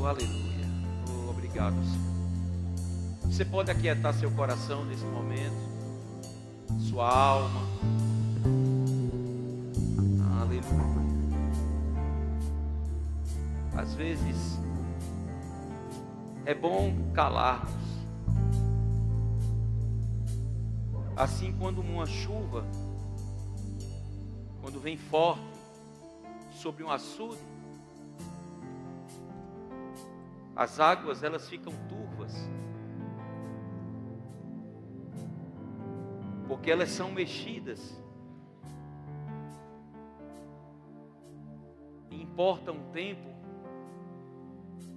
Oh, aleluia. Oh, obrigado, Senhor. Você pode aquietar seu coração nesse momento, sua alma. Aleluia. Às vezes é bom calar-nos. Assim, quando uma chuva, quando vem forte sobre um açude, as águas elas ficam turvas, porque elas são mexidas. E importa um tempo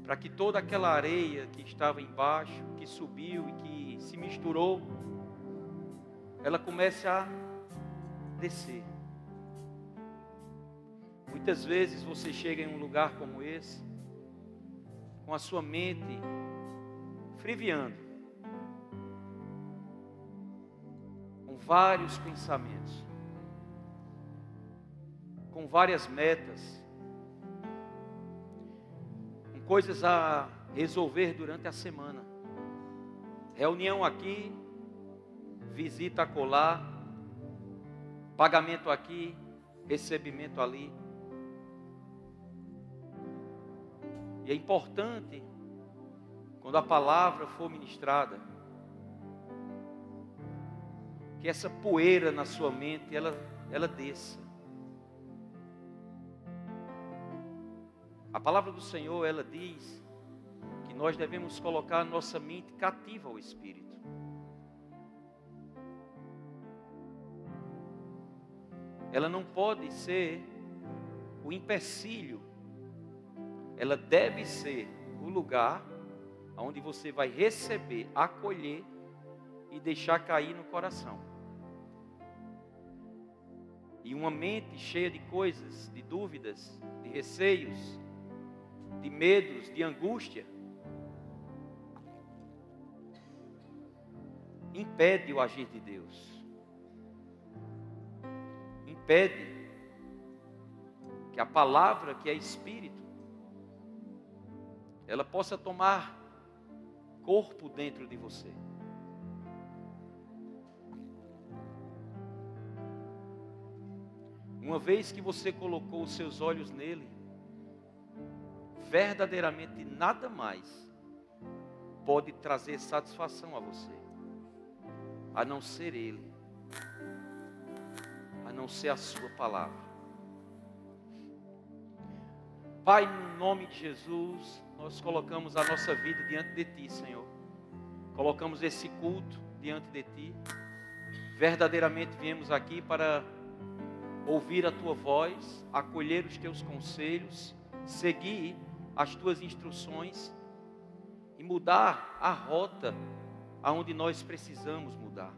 para que toda aquela areia que estava embaixo, que subiu e que se misturou, ela comece a descer. Muitas vezes você chega em um lugar como esse, com a sua mente friviando, com vários pensamentos, com várias metas, com coisas a resolver durante a semana. Reunião aqui, visita acolá, pagamento aqui, recebimento ali. E é importante, quando a palavra for ministrada, que essa poeira na sua mente, ela desça. A palavra do Senhor, ela diz que nós devemos colocar a nossa mente cativa ao Espírito. Ela não pode ser o empecilho. Ela deve ser o lugar onde você vai receber, acolher e deixar cair no coração. E uma mente cheia de coisas, de dúvidas, de receios, de medos, de angústia, impede o agir de Deus. Impede que a palavra, que é Espírito, ela possa tomar corpo dentro de você. Uma vez que você colocou os seus olhos nele, verdadeiramente nada mais pode trazer satisfação a você, a não ser ele, a não ser a sua palavra. Pai, no nome de Jesus, nós colocamos a nossa vida diante de Ti, Senhor. Colocamos esse culto diante de Ti. Verdadeiramente viemos aqui para ouvir a Tua voz, acolher os Teus conselhos, seguir as Tuas instruções e mudar a rota aonde nós precisamos mudar.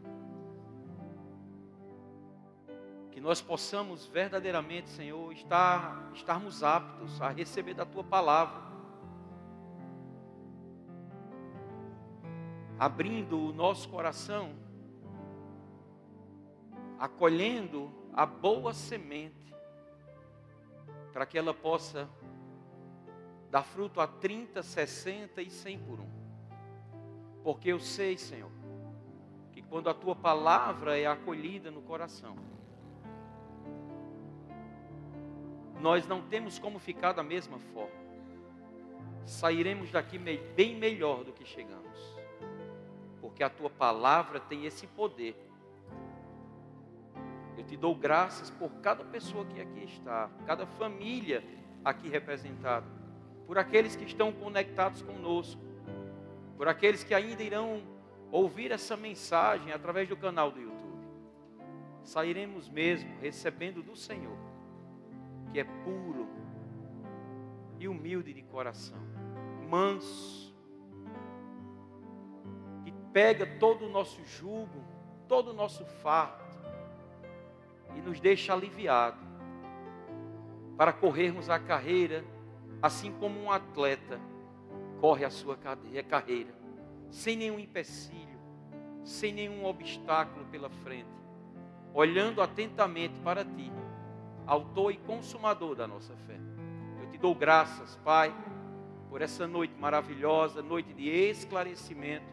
Que nós possamos verdadeiramente, Senhor, estarmos aptos a receber da Tua palavra, abrindo o nosso coração, acolhendo a boa semente, para que ela possa dar fruto a 30, 60 e 100 por um. Porque eu sei, Senhor, que quando a Tua palavra é acolhida no coração, nós não temos como ficar da mesma forma. Sairemos daqui bem melhor do que chegamos. Porque a Tua palavra tem esse poder. Eu te dou graças por cada pessoa que aqui está, cada família aqui representada, por aqueles que estão conectados conosco, por aqueles que ainda irão ouvir essa mensagem através do canal do YouTube. Sairemos mesmo recebendo do Senhor, que é puro e humilde de coração, manso, que pega todo o nosso jugo, todo o nosso fardo e nos deixa aliviado para corrermos a carreira, assim como um atleta corre a sua carreira, sem nenhum empecilho, sem nenhum obstáculo pela frente, olhando atentamente para Ti, autor e consumador da nossa fé. Eu te dou graças, Pai, por essa noite maravilhosa, noite de esclarecimento,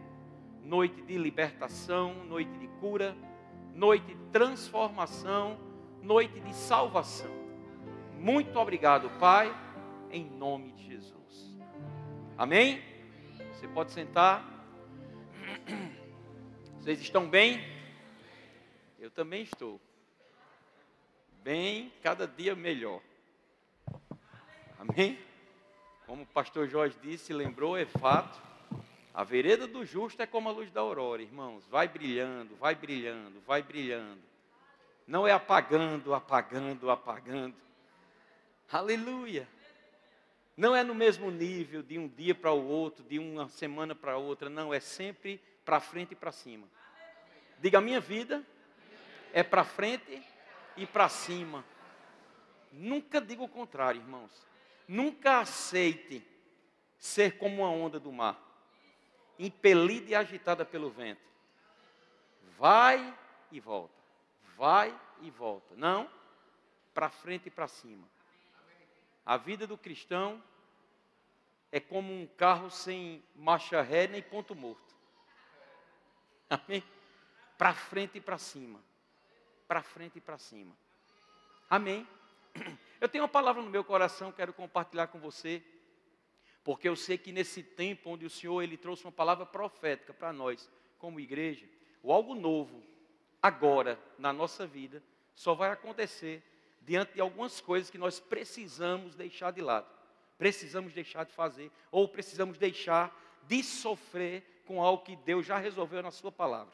noite de libertação, noite de cura, noite de transformação, noite de salvação. Muito obrigado, Pai, em nome de Jesus. Amém? Você pode sentar. Vocês estão bem? Eu também estou. Bem, cada dia melhor. Amém? Como o pastor Jorge disse, lembrou, é fato. A vereda do justo é como a luz da aurora, irmãos. Vai brilhando, vai brilhando, vai brilhando. Não é apagando, apagando, apagando. Aleluia. Não é no mesmo nível de um dia para o outro, de uma semana para outra. Não, é sempre para frente e para cima. Diga, a minha vida é para frente e para cima. Nunca diga o contrário, irmãos. Nunca aceite ser como uma onda do mar, impelida e agitada pelo vento. Vai e volta, vai e volta. Não, para frente e para cima. A vida do cristão é como um carro sem marcha ré nem ponto morto. Amém? Para frente e para cima. Para frente e para cima. Amém? Eu tenho uma palavra no meu coração, quero compartilhar com você, porque eu sei que nesse tempo onde o Senhor Ele trouxe uma palavra profética para nós, como igreja, o algo novo, agora, na nossa vida, só vai acontecer diante de algumas coisas que nós precisamos deixar de lado, precisamos deixar de fazer, ou precisamos deixar de sofrer com algo que Deus já resolveu na sua palavra.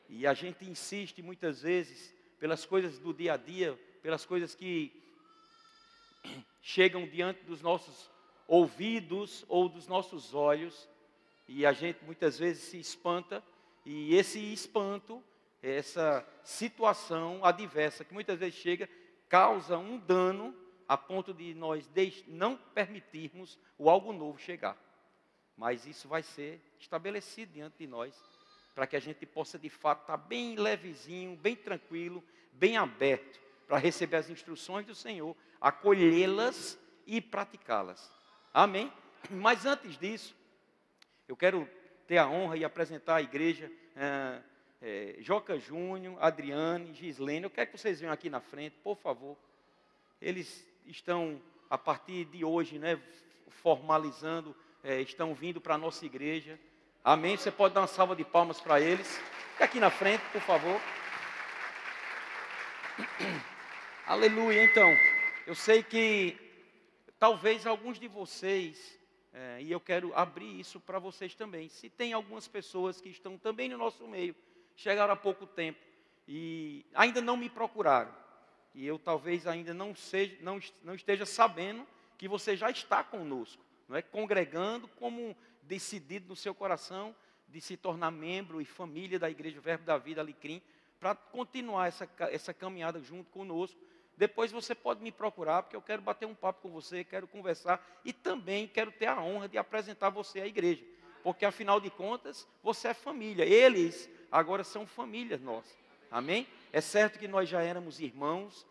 E a gente insiste muitas vezes pelas coisas do dia a dia, pelas coisas que chegam diante dos nossos ouvidos ou dos nossos olhos, e a gente muitas vezes se espanta, e esse espanto, essa situação adversa que muitas vezes chega, causa um dano a ponto de nós não permitirmos o algo novo chegar. Mas isso vai ser estabelecido diante de nós, para que a gente possa de fato estar bem levezinho, bem tranquilo, bem aberto, para receber as instruções do Senhor, acolhê-las e praticá-las. Amém? Mas antes disso, eu quero ter a honra e apresentar à igreja Joca Júnior, Adriane, Gislene. Eu quero que vocês venham aqui na frente, por favor. Eles estão, a partir de hoje, né, formalizando, estão vindo para a nossa igreja. Amém? Você pode dar uma salva de palmas para eles. Fica aqui na frente, por favor. Aleluia. Então, eu sei que talvez alguns de vocês, e eu quero abrir isso para vocês também, se tem algumas pessoas que estão também no nosso meio, chegaram há pouco tempo e ainda não me procuraram, e eu talvez ainda não esteja sabendo que você já está conosco, não é? Congregando, como decidido no seu coração de se tornar membro e família da Igreja Verbo da Vida Alecrim, para continuar essa caminhada junto conosco. Depois você pode me procurar, porque eu quero bater um papo com você, quero conversar e também quero ter a honra de apresentar você à igreja, porque afinal de contas, você é família, eles agora são famílias nossas, amém? É certo que nós já éramos irmãos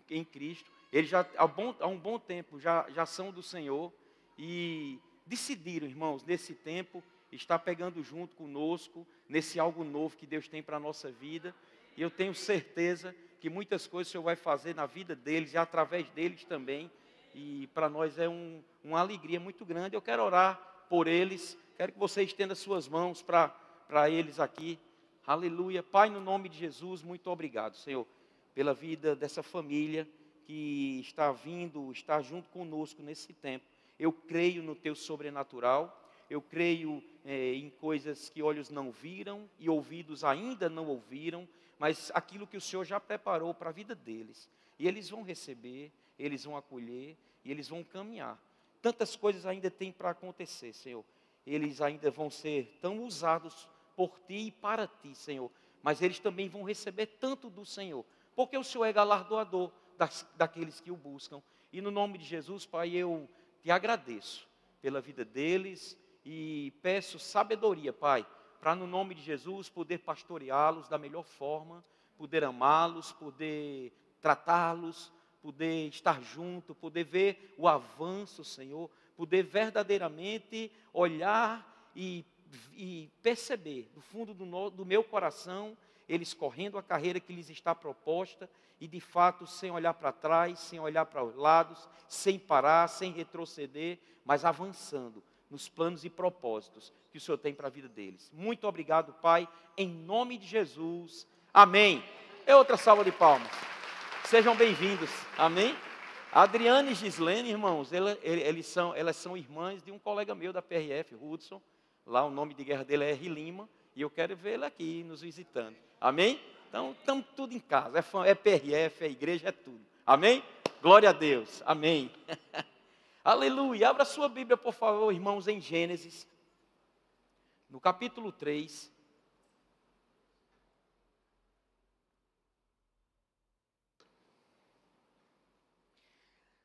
em Cristo, eles já há um bom tempo já são do Senhor e decidiram, irmãos, nesse tempo, estar pegando junto conosco, nesse algo novo que Deus tem para a nossa vida, e eu tenho certeza que muitas coisas o Senhor vai fazer na vida deles e através deles também. E para nós é uma alegria muito grande. Eu quero orar por eles. Quero que você estenda suas mãos para eles aqui. Aleluia. Pai, no nome de Jesus, muito obrigado, Senhor, pela vida dessa família que está vindo, está junto conosco nesse tempo. Eu creio no Teu sobrenatural. Eu creio em coisas que olhos não viram e ouvidos ainda não ouviram, mas aquilo que o Senhor já preparou para a vida deles. E eles vão receber, eles vão acolher e eles vão caminhar. Tantas coisas ainda tem para acontecer, Senhor. Eles ainda vão ser tão usados por Ti e para Ti, Senhor. Mas eles também vão receber tanto do Senhor, porque o Senhor é galardoador daqueles que o buscam. E no nome de Jesus, Pai, eu Te agradeço pela vida deles e peço sabedoria, Pai, para no nome de Jesus poder pastoreá-los da melhor forma, poder amá-los, poder tratá-los, poder estar junto, poder ver o avanço, Senhor, poder verdadeiramente olhar e perceber, do fundo do meu coração, eles correndo a carreira que lhes está proposta, e de fato, sem olhar para trás, sem olhar para os lados, sem parar, sem retroceder, mas avançando nos planos e propósitos que o Senhor tem para a vida deles. Muito obrigado, Pai, em nome de Jesus. Amém. É outra salva de palmas. Sejam bem-vindos. Amém. Adriane e Gislene, irmãos, elas são irmãs de um colega meu da PRF, Hudson. Lá o nome de guerra dele é R. Lima, e eu quero vê-lo aqui nos visitando. Amém? Então, estamos tudo em casa. É PRF, é igreja, é tudo. Amém? Glória a Deus. Amém. Aleluia. Abra sua Bíblia, por favor, irmãos, em Gênesis, no capítulo 3.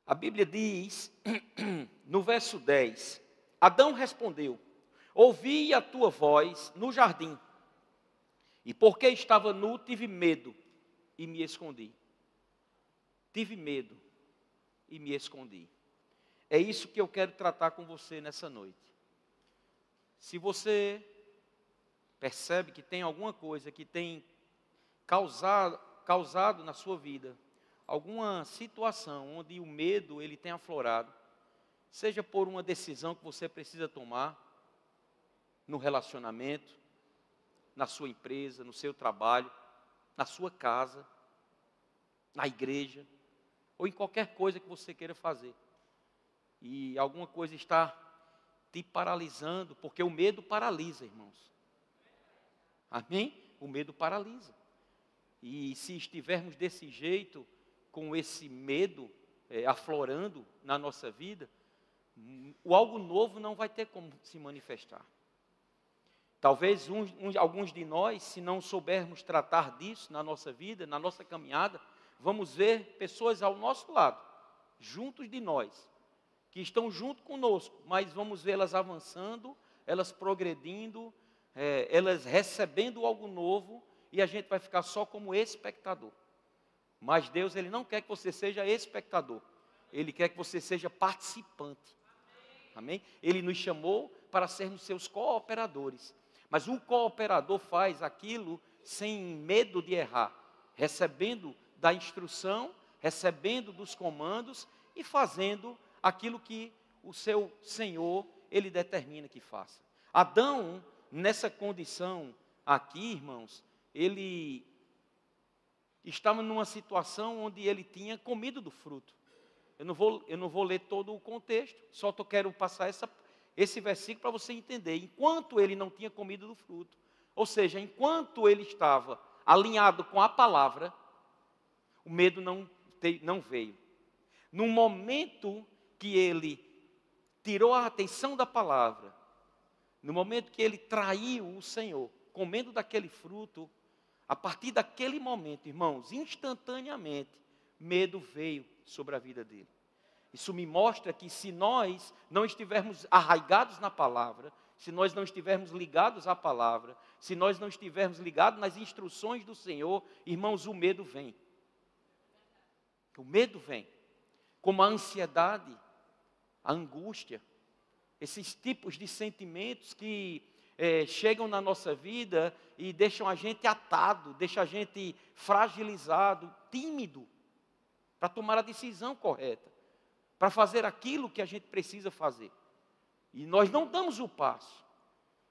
A Bíblia diz, no verso 10, Adão respondeu: ouvi a tua voz no jardim, e porque estava nu, tive medo e me escondi. Tive medo e me escondi. É isso que eu quero tratar com você nessa noite. Se você percebe que tem alguma coisa que tem causado na sua vida alguma situação onde o medo ele tem aflorado, seja por uma decisão que você precisa tomar no relacionamento, na sua empresa, no seu trabalho, na sua casa, na igreja, ou em qualquer coisa que você queira fazer, e alguma coisa está te paralisando, porque o medo paralisa, irmãos. Amém? O medo paralisa. E se estivermos desse jeito, com esse medo aflorando na nossa vida, o algo novo não vai ter como se manifestar. Talvez alguns de nós, se não soubermos tratar disso na nossa vida, na nossa caminhada, vamos ver pessoas ao nosso lado, juntos de nós, que estão junto conosco, mas vamos vê-las avançando, elas progredindo, elas recebendo algo novo, e a gente vai ficar só como espectador. Mas Deus, Ele não quer que você seja espectador, Ele quer que você seja participante. Amém? Ele nos chamou para sermos seus cooperadores. Mas o cooperador faz aquilo sem medo de errar, recebendo da instrução, recebendo dos comandos e fazendo aquilo que o seu Senhor, Ele determina que faça. Adão, nessa condição aqui, irmãos, ele estava numa situação onde ele tinha comido do fruto. Eu não vou ler todo o contexto, só quero passar esse versículo para você entender. Enquanto ele não tinha comido do fruto, ou seja, enquanto ele estava alinhado com a palavra, o medo não veio. No momento que ele tirou a atenção da palavra, no momento que ele traiu o Senhor, comendo daquele fruto, a partir daquele momento, irmãos, instantaneamente, medo veio sobre a vida dele. Isso me mostra que se nós não estivermos arraigados na palavra, se nós não estivermos ligados à palavra, se nós não estivermos ligados nas instruções do Senhor, irmãos, o medo vem. O medo vem. Como a ansiedade, a angústia, esses tipos de sentimentos que chegam na nossa vida e deixam a gente atado, deixam a gente fragilizado, tímido, para tomar a decisão correta, para fazer aquilo que a gente precisa fazer. E nós não damos o passo,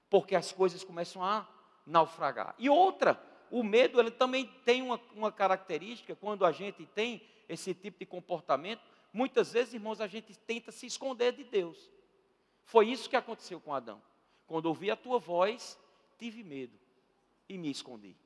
porque as coisas começam a naufragar. E outra, o medo ele também tem uma característica, quando a gente tem esse tipo de comportamento, muitas vezes, irmãos, a gente tenta se esconder de Deus. Foi isso que aconteceu com Adão. Quando ouvi a tua voz, tive medo e me escondi.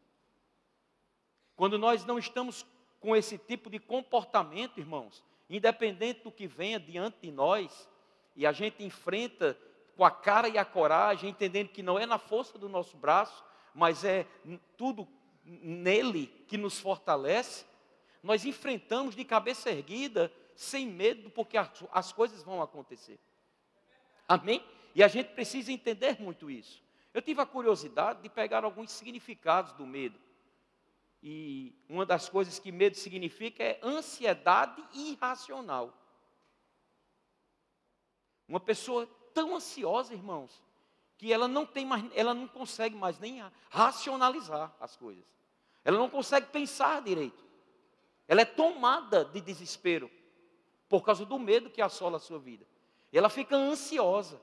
Quando nós não estamos com esse tipo de comportamento, irmãos, independente do que venha diante de nós, e a gente enfrenta com a cara e a coragem, entendendo que não é na força do nosso braço, mas é tudo nele que nos fortalece, nós enfrentamos de cabeça erguida, sem medo, porque as coisas vão acontecer. Amém? E a gente precisa entender muito isso. Eu tive a curiosidade de pegar alguns significados do medo. E uma das coisas que medo significa é ansiedade irracional. Uma pessoa tão ansiosa, irmãos, que ela não consegue mais nem racionalizar as coisas. Ela não consegue pensar direito. Ela é tomada de desespero por causa do medo que assola a sua vida. Ela fica ansiosa.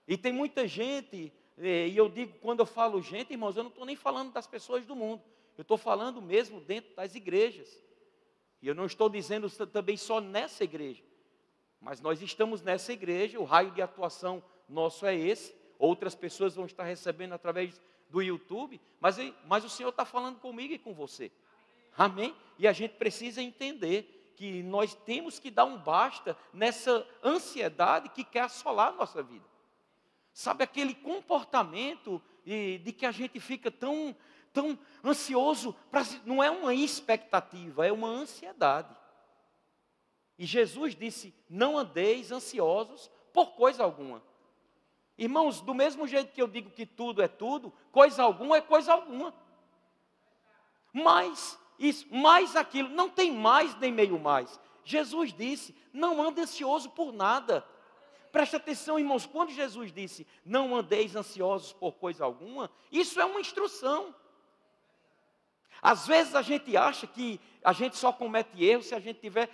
E tem muita gente, e eu digo, quando eu falo gente, irmãos, eu não estou nem falando das pessoas do mundo. Eu estou falando mesmo dentro das igrejas. E eu não estou dizendo também só nessa igreja. Mas nós estamos nessa igreja, o raio de atuação nosso é esse. Outras pessoas vão estar recebendo através do YouTube. Mas o Senhor está falando comigo e com você. Amém? E a gente precisa entender que nós temos que dar um basta nessa ansiedade que quer assolar a nossa vida. Sabe aquele comportamento de que a gente fica tão ansioso, não é uma expectativa, é uma ansiedade. E Jesus disse, não andeis ansiosos por coisa alguma. Irmãos, do mesmo jeito que eu digo que tudo é tudo, coisa alguma é coisa alguma. Mas isso, mais aquilo, não tem mais nem meio mais. Jesus disse, não ande ansioso por nada. Preste atenção, irmãos, quando Jesus disse, não andeis ansiosos por coisa alguma, isso é uma instrução. Às vezes a gente acha que a gente só comete erro se a gente estiver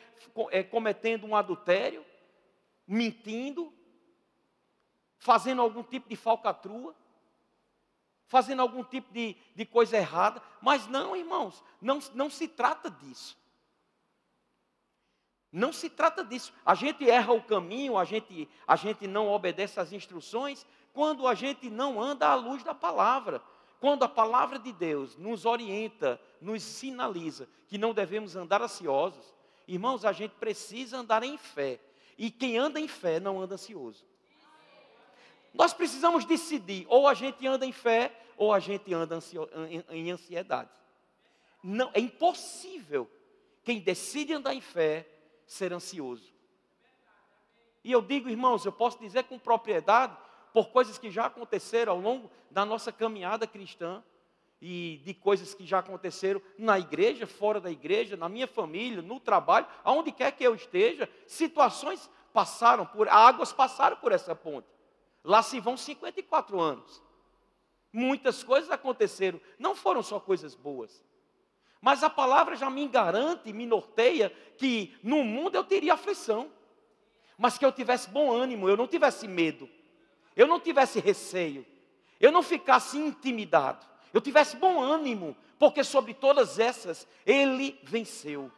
cometendo um adultério, mentindo, fazendo algum tipo de falcatrua, fazendo algum tipo de coisa errada. Mas não, irmãos, não se trata disso. Não se trata disso. A gente erra o caminho, a gente não obedece às instruções quando a gente não anda à luz da palavra. Quando a palavra de Deus nos orienta, nos sinaliza que não devemos andar ansiosos, irmãos, a gente precisa andar em fé. E quem anda em fé não anda ansioso. Nós precisamos decidir, ou a gente anda em fé, ou a gente anda em ansiedade. Não, é impossível quem decide andar em fé ser ansioso. E eu digo, irmãos, eu posso dizer com propriedade, por coisas que já aconteceram ao longo da nossa caminhada cristã, e de coisas que já aconteceram na igreja, fora da igreja, na minha família, no trabalho, aonde quer que eu esteja, situações águas passaram por essa ponte. Lá se vão 54 anos. Muitas coisas aconteceram, não foram só coisas boas. Mas a palavra já me garante, me norteia, que no mundo eu teria aflição. Mas que eu tivesse bom ânimo, eu não tivesse medo. Eu não tivesse receio. Eu não ficasse intimidado. Eu tivesse bom ânimo, porque sobre todas essas, Ele venceu.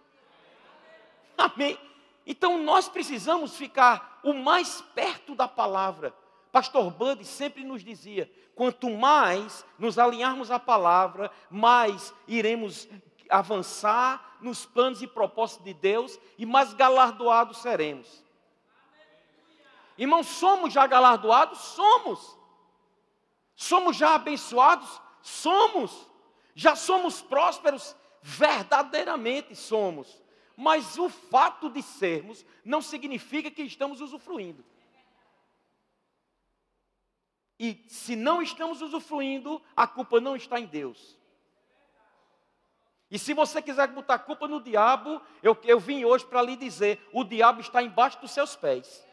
Amém? Então nós precisamos ficar o mais perto da palavra. Pastor Bud sempre nos dizia, quanto mais nos alinharmos à palavra, mais iremos avançar nos planos e propósitos de Deus e mais galardoados seremos. Irmãos, somos já galardoados? Somos. Somos já abençoados? Somos. Já somos prósperos? Verdadeiramente somos. Mas o fato de sermos não significa que estamos usufruindo. E se não estamos usufruindo, a culpa não está em Deus. E se você quiser botar a culpa no diabo, eu vim hoje para lhe dizer, o diabo está embaixo dos seus pés.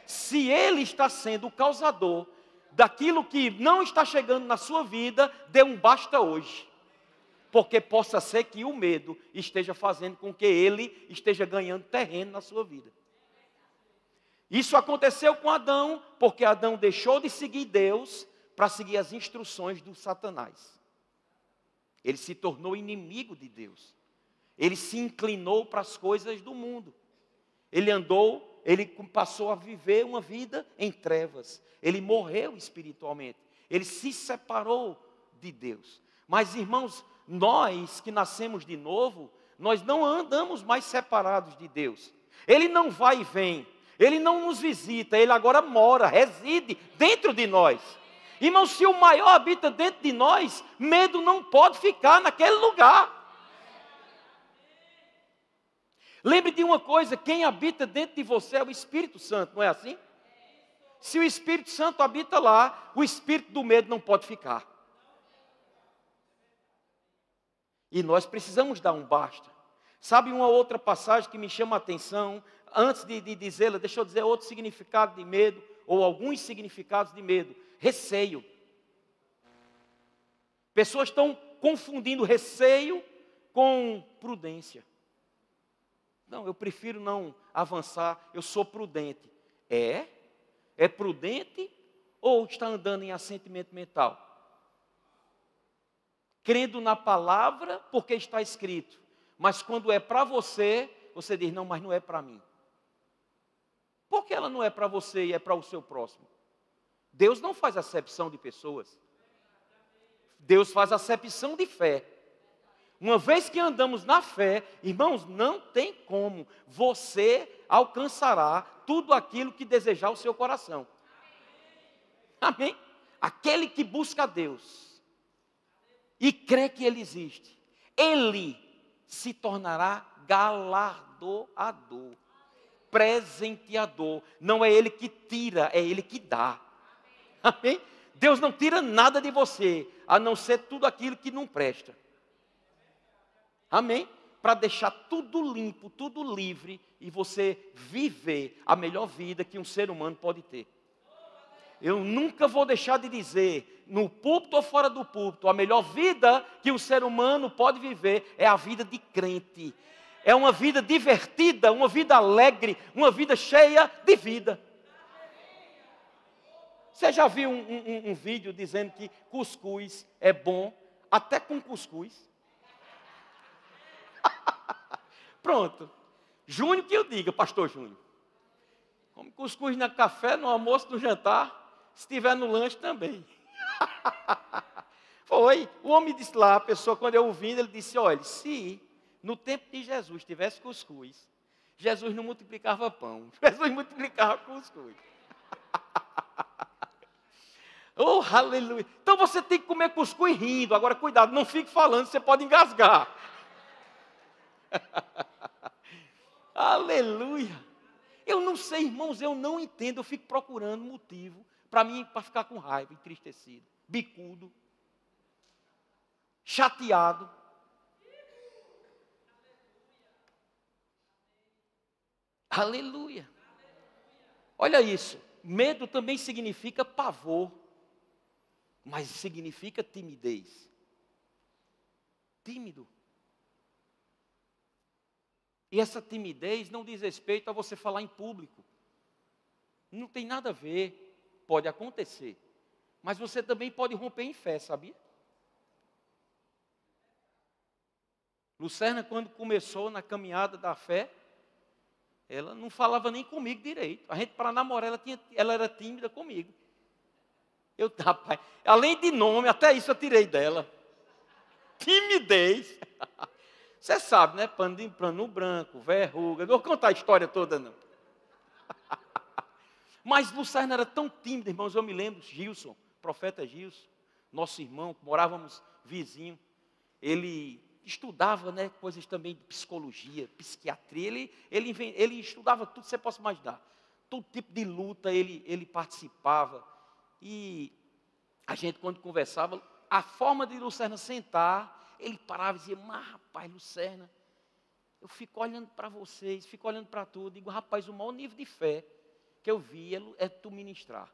Se ele está sendo o causador daquilo que não está chegando na sua vida, dê um basta hoje. Porque possa ser que o medo esteja fazendo com que ele esteja ganhando terreno na sua vida. Isso aconteceu com Adão, porque Adão deixou de seguir Deus para seguir as instruções do Satanás. Ele se tornou inimigo de Deus. Ele se inclinou para as coisas do mundo. Ele passou a viver uma vida em trevas. Ele morreu espiritualmente. Ele se separou de Deus. Mas, irmãos, nós que nascemos de novo, nós não andamos mais separados de Deus. Ele não vai e vem. Ele não nos visita, Ele agora mora, reside dentro de nós. Irmão, se o maior habita dentro de nós, medo não pode ficar naquele lugar. Lembre de uma coisa, quem habita dentro de você é o Espírito Santo, não é assim? Se o Espírito Santo habita lá, o espírito do medo não pode ficar. E nós precisamos dar um basta. Sabe uma outra passagem que me chama a atenção? antes de dizê-la, deixa eu dizer outro significado de medo, ou alguns significados de medo. Receio. Pessoas estão confundindo receio com prudência. Não, eu prefiro não avançar, eu sou prudente. É prudente ou está andando em assentimento mental? Crendo na palavra porque está escrito, mas quando é para você, você diz, não, mas não é para mim. Por que ela não é para você e é para o seu próximo? Deus não faz acepção de pessoas. Deus faz acepção de fé. Uma vez que andamos na fé, irmãos, não tem como. Você alcançará tudo aquilo que desejar o seu coração. Amém? Aquele que busca a Deus e crê que Ele existe, Ele se tornará galardoador, presenteador. Não é Ele que tira, é Ele que dá. Amém? Deus não tira nada de você, a não ser tudo aquilo que não presta. Amém? Para deixar tudo limpo, tudo livre, e você viver a melhor vida que um ser humano pode ter. Eu nunca vou deixar de dizer, no púlpito ou fora do púlpito, a melhor vida que um ser humano pode viver é a vida de crente. É uma vida divertida, uma vida alegre, uma vida cheia de vida. Você já viu um vídeo dizendo que cuscuz é bom, até com cuscuz? Pronto. Júnior que eu diga, pastor Júnior. Come cuscuz no café, no almoço, no jantar, se estiver no lanche também. Foi. O homem disse lá, a pessoa, quando eu ouvindo, ele disse, olha, se no tempo de Jesus tivesse cuscuz, Jesus não multiplicava pão, Jesus multiplicava cuscuz. Oh, aleluia. Então você tem que comer cuscuz rindo. Agora, cuidado, não fique falando, você pode engasgar. Aleluia. Eu não sei, irmãos, eu não entendo. Eu fico procurando motivo para ficar com raiva, entristecido, bicudo, chateado. Aleluia. Olha isso. Medo também significa pavor, mas significa timidez. Tímido. E essa timidez não diz respeito a você falar em público. Não tem nada a ver, pode acontecer. Mas você também pode romper em fé, sabia? Lucerna, quando começou na caminhada da fé, ela não falava nem comigo direito. A gente, para namorar, ela era tímida comigo. Rapaz, além de nome, até isso eu tirei dela. Timidez. Você sabe, né? Pano branco, verruga. Não vou contar a história toda, não. Mas Lucerna era tão tímida, irmãos. Eu me lembro, Gilson, profeta Gilson, nosso irmão, morávamos vizinho. Ele estudava, né, coisas também de psicologia, psiquiatria. Ele estudava tudo que você possa imaginar. Todo tipo de luta ele participava. E a gente, quando conversava, a forma de Lucerna sentar, ele parava e dizia, mas rapaz, Lucerna, eu fico olhando para vocês, fico olhando para tudo. Digo, rapaz, o maior nível de fé que eu vi é tu ministrar.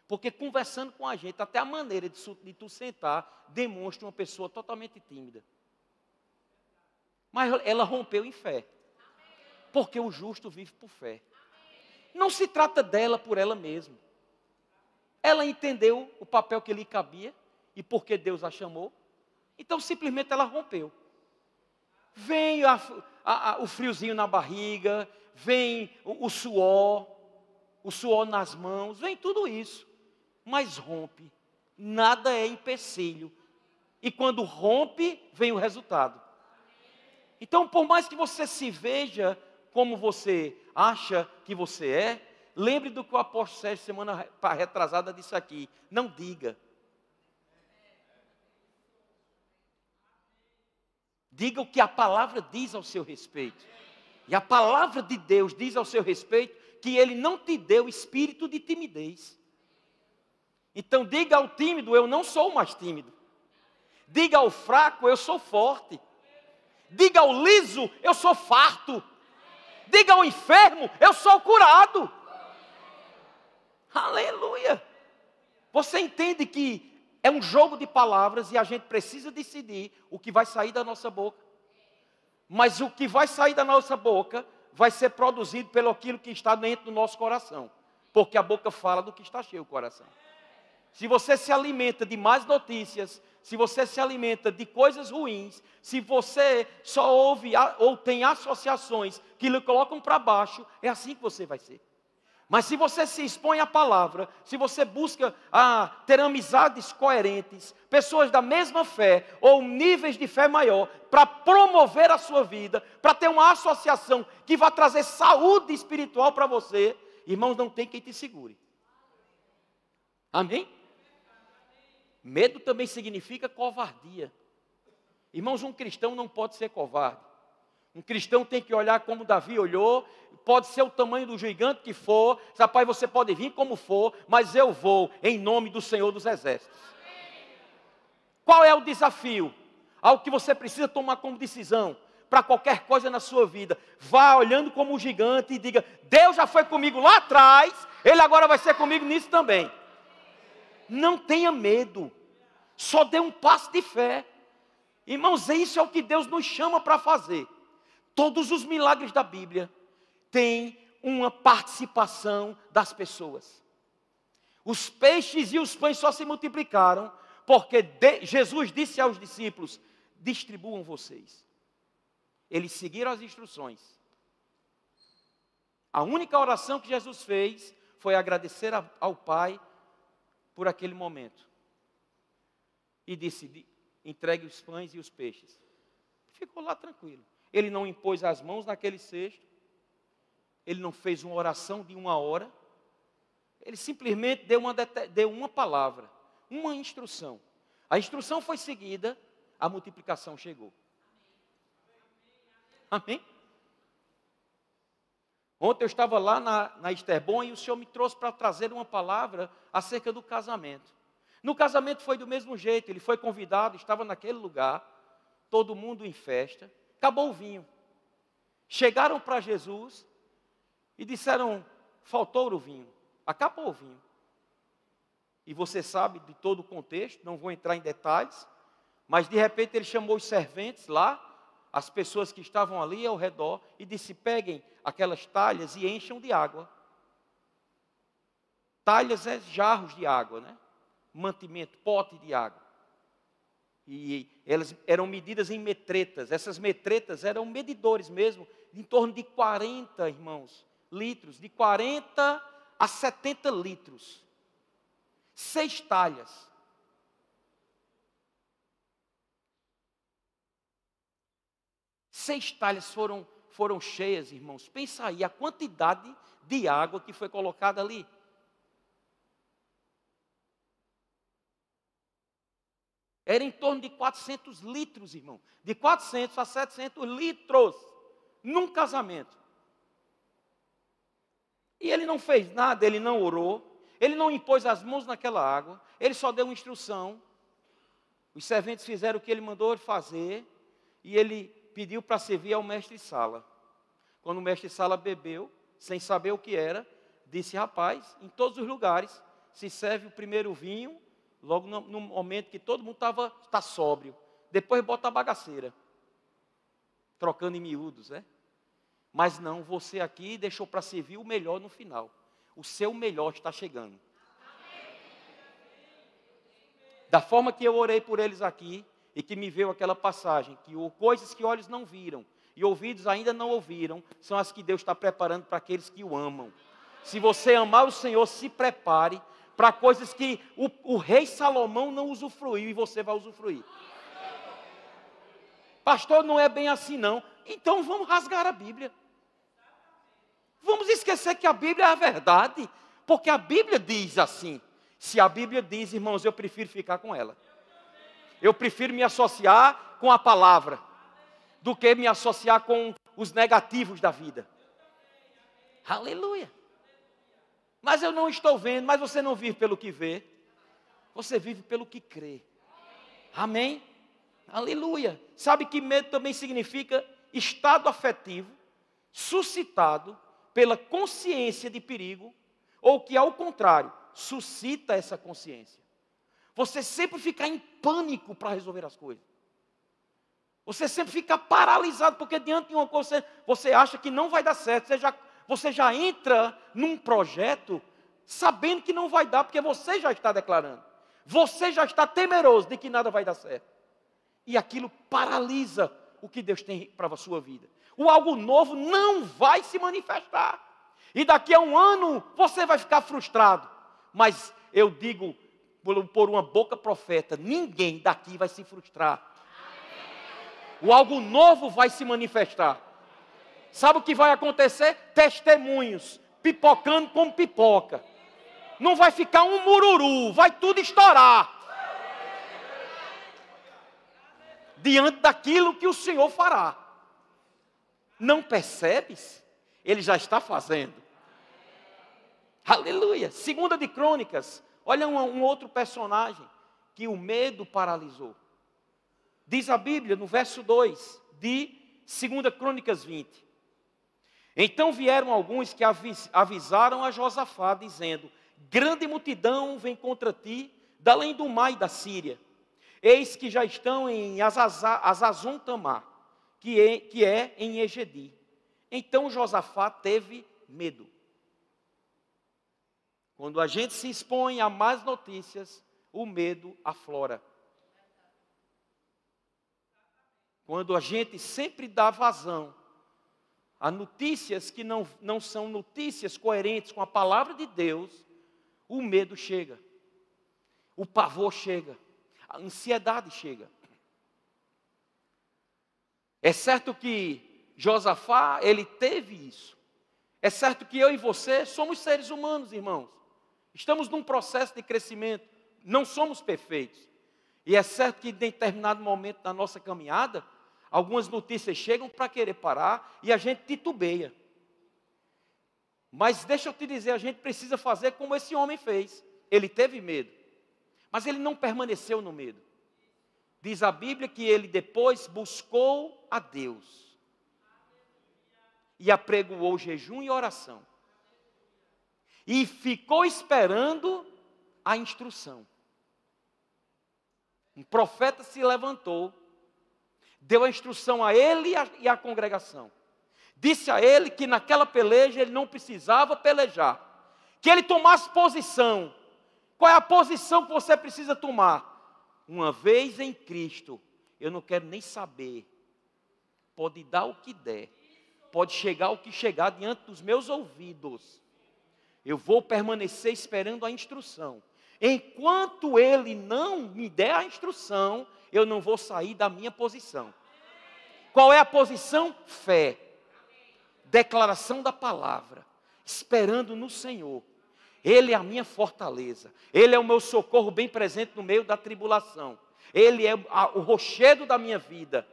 Porque conversando com a gente, até a maneira de tu sentar, demonstra uma pessoa totalmente tímida. Mas ela rompeu em fé. Porque o justo vive por fé. Não se trata dela por ela mesma. Ela entendeu o papel que lhe cabia e por que Deus a chamou. Então, simplesmente ela rompeu. Vem o friozinho na barriga, vem o suor nas mãos, vem tudo isso. Mas rompe. Nada é empecilho. E quando rompe, vem o resultado. Então, por mais que você se veja como você acha que você é, lembre do que o apóstolo Sérgio, semana retrasada, disse aqui. Não diga. Diga o que a palavra diz ao seu respeito. E a palavra de Deus diz ao seu respeito que Ele não te deu espírito de timidez. Então diga ao tímido, eu não sou mais tímido. Diga ao fraco, eu sou forte. Diga ao liso, eu sou farto. Diga ao enfermo, eu sou curado. Aleluia. Você entende que é um jogo de palavras e a gente precisa decidir o que vai sair da nossa boca. Mas o que vai sair da nossa boca vai ser produzido pelo aquilo que está dentro do nosso coração. Porque a boca fala do que está cheio o coração. Se você se alimenta de más notícias, se você se alimenta de coisas ruins, se você só ouve ou tem associações que lhe colocam para baixo, é assim que você vai ser. Mas se você se expõe à palavra, se você busca ter amizades coerentes, pessoas da mesma fé ou níveis de fé maior, para promover a sua vida, para ter uma associação que vai trazer saúde espiritual para você, irmãos, não tem quem te segure. Amém? Medo também significa covardia. Irmãos, um cristão não pode ser covarde. Um cristão tem que olhar como Davi olhou, pode ser o tamanho do gigante que for, rapaz, você pode vir como for, mas eu vou em nome do Senhor dos Exércitos. Qual é o desafio? Algo que você precisa tomar como decisão para qualquer coisa na sua vida. Vá olhando como um gigante e diga, Deus já foi comigo lá atrás, Ele agora vai ser comigo nisso também. Não tenha medo, só dê um passo de fé. Irmãos, isso é o que Deus nos chama para fazer. Todos os milagres da Bíblia têm uma participação das pessoas. Os peixes e os pães só se multiplicaram porque Jesus disse aos discípulos, distribuam vocês. Eles seguiram as instruções. A única oração que Jesus fez foi agradecer ao Pai por aquele momento. E disse, entregue os pães e os peixes. Ficou lá tranquilo. Ele não impôs as mãos naquele cesto. Ele não fez uma oração de 1 hora. Ele simplesmente deu uma palavra, uma instrução. A instrução foi seguida, a multiplicação chegou. Amém? Ontem eu estava lá na Esterbon e o Senhor me trouxe para trazer uma palavra acerca do casamento. No casamento foi do mesmo jeito, ele foi convidado, estava naquele lugar, todo mundo em festa, acabou o vinho. Chegaram para Jesus e disseram, faltou o vinho, acabou o vinho. E você sabe de todo o contexto, não vou entrar em detalhes, mas de repente ele chamou os serventes lá, as pessoas que estavam ali ao redor, e disse, peguem aquelas talhas e encham de água. Talhas é jarros de água, né? Mantimento, pote de água. E elas eram medidas em metretas. Essas metretas eram medidores mesmo, em torno de 40, irmãos, litros, de 40 a 70 litros. 6 talhas. Seis talhas foram cheias, irmãos. Pensa aí a quantidade de água que foi colocada ali. Era em torno de 400 litros, irmão. De 400 a 700 litros num casamento. E ele não fez nada, ele não orou, ele não impôs as mãos naquela água, ele só deu uma instrução. Os serventes fizeram o que ele mandou fazer e ele pediu para servir ao mestre-sala. Quando o mestre-sala bebeu, sem saber o que era, disse, rapaz, em todos os lugares se serve o primeiro vinho, logo no momento que todo mundo está sóbrio. Depois bota a bagaceira. Trocando em miúdos, né? Mas não, você aqui deixou para servir o melhor no final. O seu melhor está chegando. Da forma que eu orei por eles aqui, e que me veio aquela passagem, que coisas que olhos não viram, e ouvidos ainda não ouviram, são as que Deus está preparando para aqueles que o amam. Se você amar o Senhor, se prepare para coisas que o rei Salomão não usufruiu, e você vai usufruir. Pastor, não é bem assim não. Então vamos rasgar a Bíblia. Vamos esquecer que a Bíblia é a verdade, porque a Bíblia diz assim. Se a Bíblia diz, irmãos, eu prefiro ficar com ela. Eu prefiro me associar com a palavra, do que me associar com os negativos da vida. Aleluia. Mas eu não estou vendo, mas você não vive pelo que vê. Você vive pelo que crê. Amém? Aleluia. Sabe que medo também significa estado afetivo, suscitado pela consciência de perigo, ou que, ao contrário, suscita essa consciência. Você sempre fica em pânico para resolver as coisas. Você sempre fica paralisado, porque diante de uma coisa você acha que não vai dar certo. Você já entra num projeto sabendo que não vai dar, porque você já está declarando. Você já está temeroso de que nada vai dar certo. E aquilo paralisa o que Deus tem para a sua vida. O algo novo não vai se manifestar. E daqui a um ano você vai ficar frustrado. Mas eu digo por uma boca profeta, ninguém daqui vai se frustrar. O algo novo vai se manifestar. Sabe o que vai acontecer? Testemunhos, pipocando como pipoca. Não vai ficar um mururu, vai tudo estourar. Diante daquilo que o Senhor fará. Não percebes? Ele já está fazendo. Aleluia. 2 de Crônicas. Olha um outro personagem que o medo paralisou. Diz a Bíblia no verso 2 de 2 Crônicas 20. Então vieram alguns que avisaram a Josafá, dizendo: grande multidão vem contra ti, da além do mar e da Síria. Eis que já estão em Azazon Tamar, que é em Egedi. Então Josafá teve medo. Quando a gente se expõe a más notícias, o medo aflora. Quando a gente sempre dá vazão a notícias que não são notícias coerentes com a palavra de Deus, o medo chega, o pavor chega, a ansiedade chega. É certo que Josafá, ele teve isso. É certo que eu e você somos seres humanos, irmãos. Estamos num processo de crescimento, não somos perfeitos. E é certo que em determinado momento da nossa caminhada, algumas notícias chegam para querer parar e a gente titubeia. Mas deixa eu te dizer, a gente precisa fazer como esse homem fez. Ele teve medo, mas ele não permaneceu no medo. Diz a Bíblia que ele depois buscou a Deus e apregoou jejum e oração. E ficou esperando a instrução. Um profeta se levantou, deu a instrução a ele e à congregação. Disse a ele que naquela peleja ele não precisava pelejar. Que ele tomasse posição. Qual é a posição que você precisa tomar? Uma vez em Cristo, eu não quero nem saber. Pode dar o que der. Pode chegar o que chegar diante dos meus ouvidos. Eu vou permanecer esperando a instrução. Enquanto ele não me der a instrução, eu não vou sair da minha posição. Qual é a posição? Fé. Declaração da palavra. Esperando no Senhor. Ele é a minha fortaleza. Ele é o meu socorro bem presente no meio da tribulação. Ele é o rochedo da minha vida.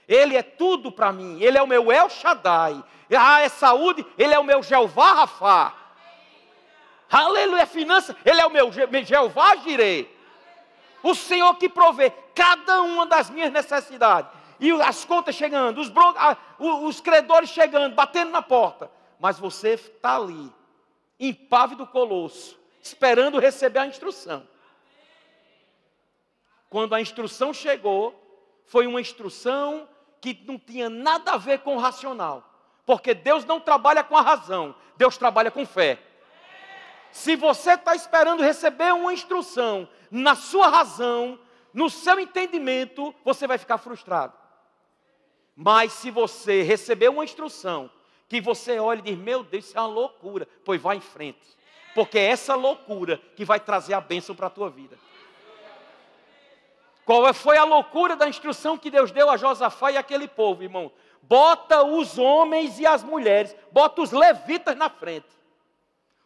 Ele é tudo para mim. Ele é o meu El Shaddai. É saúde. Ele é o meu Jeová Rafá. Aleluia, finança, Ele é o meu Jeová Jireh. O Senhor que provê cada uma das minhas necessidades. E as contas chegando, os credores chegando, batendo na porta. Mas você está ali, impávido colosso, esperando receber a instrução. Quando a instrução chegou, foi uma instrução que não tinha nada a ver com o racional. Porque Deus não trabalha com a razão, Deus trabalha com fé. Se você está esperando receber uma instrução na sua razão, no seu entendimento, você vai ficar frustrado. Mas se você receber uma instrução, que você olha e diz, meu Deus, isso é uma loucura, pois vá em frente. Porque é essa loucura que vai trazer a bênção para a tua vida. Qual foi a loucura da instrução que Deus deu a Josafá e aquele povo, irmão? Bota os homens e as mulheres, bota os levitas na frente.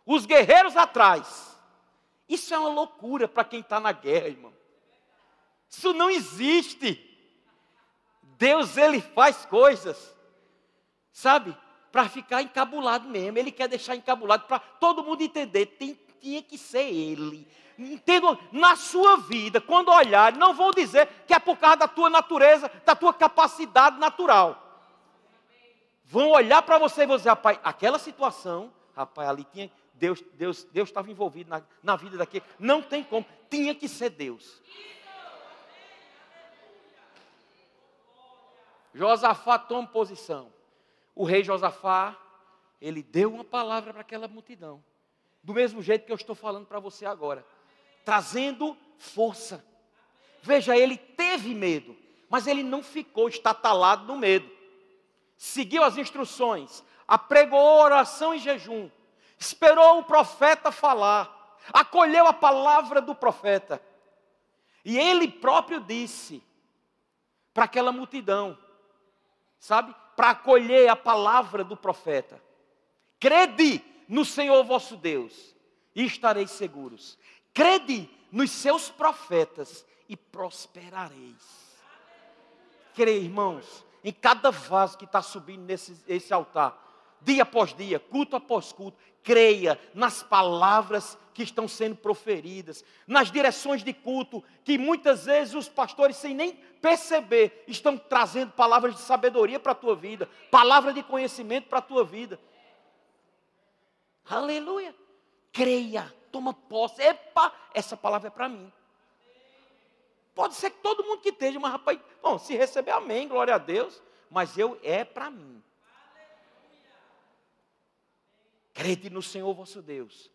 Os guerreiros atrás. Isso é uma loucura para quem está na guerra, irmão. Isso não existe. Deus, Ele faz coisas, sabe, para ficar encabulado mesmo. Ele quer deixar encabulado para todo mundo entender. Tinha que ser Ele. Entendo, na sua vida, quando olhar, não vão dizer que é por causa da tua natureza, da tua capacidade natural. vão olhar para você e vão dizer, rapaz, aquela situação, rapaz, ali tinha, Deus estava envolvido na vida daquele. Não tem como, tinha que ser Deus. Josafá toma posição. O rei Josafá, ele deu uma palavra para aquela multidão. Do mesmo jeito que eu estou falando para você agora. Trazendo força. Veja, ele teve medo, mas ele não ficou estatalado no medo. Seguiu as instruções, apregou oração e jejum, esperou o profeta falar, acolheu a palavra do profeta. E ele próprio disse para aquela multidão, sabe, para acolher a palavra do profeta: crede no Senhor vosso Deus e estareis seguros. Crede nos seus profetas e prosperareis. Creia, irmãos, em cada vaso que está subindo esse altar, dia após dia, culto após culto, creia nas palavras que estão sendo proferidas, nas direções de culto, que muitas vezes os pastores, sem nem perceber, estão trazendo palavras de sabedoria para a tua vida, palavras de conhecimento para a tua vida. Aleluia! Creia, toma posse. Epa, essa palavra é para mim. Pode ser que todo mundo que esteja, mas rapaz, bom, se receber, amém, glória a Deus, mas é para mim. Crede no Senhor vosso Deus,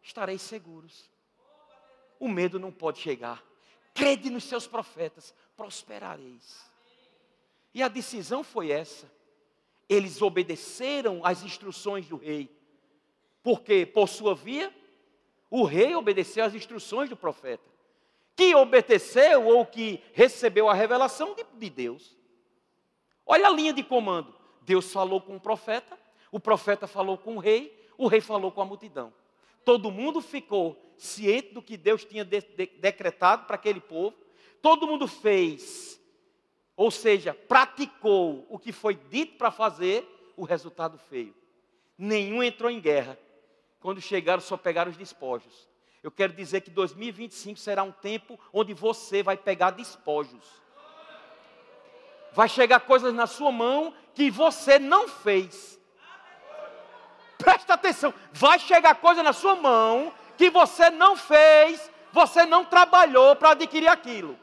estareis seguros. O medo não pode chegar. Crede nos seus profetas, prosperareis. E a decisão foi essa. Eles obedeceram às instruções do rei. Porque, por sua via, o rei obedeceu às instruções do profeta, que obedeceu ou que recebeu a revelação de Deus. Olha a linha de comando. Deus falou com o profeta falou com o rei falou com a multidão. Todo mundo ficou ciente do que Deus tinha decretado para aquele povo. Todo mundo fez, ou seja, praticou o que foi dito para fazer. O resultado feio. Nenhum entrou em guerra. Quando chegaram, só pegaram os despojos. Eu quero dizer que 2025 será um tempo onde você vai pegar despojos. Vai chegar coisas na sua mão que você não fez. Presta atenção. Vai chegar coisa na sua mão que você não fez, você não trabalhou para adquirir aquilo.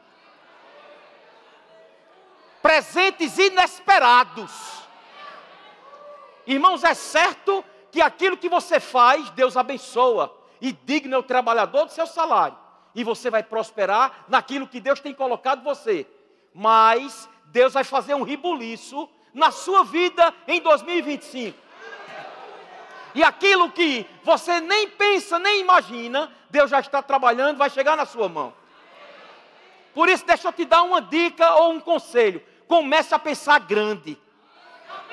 Presentes inesperados. Irmãos, é certo que aquilo que você faz, Deus abençoa. E digno é o trabalhador do seu salário. E você vai prosperar naquilo que Deus tem colocado em você. Mas Deus vai fazer um rebuliço na sua vida em 2025. E aquilo que você nem pensa, nem imagina, Deus já está trabalhando, vai chegar na sua mão. Por isso, deixa eu te dar uma dica ou um conselho. Comece a pensar grande.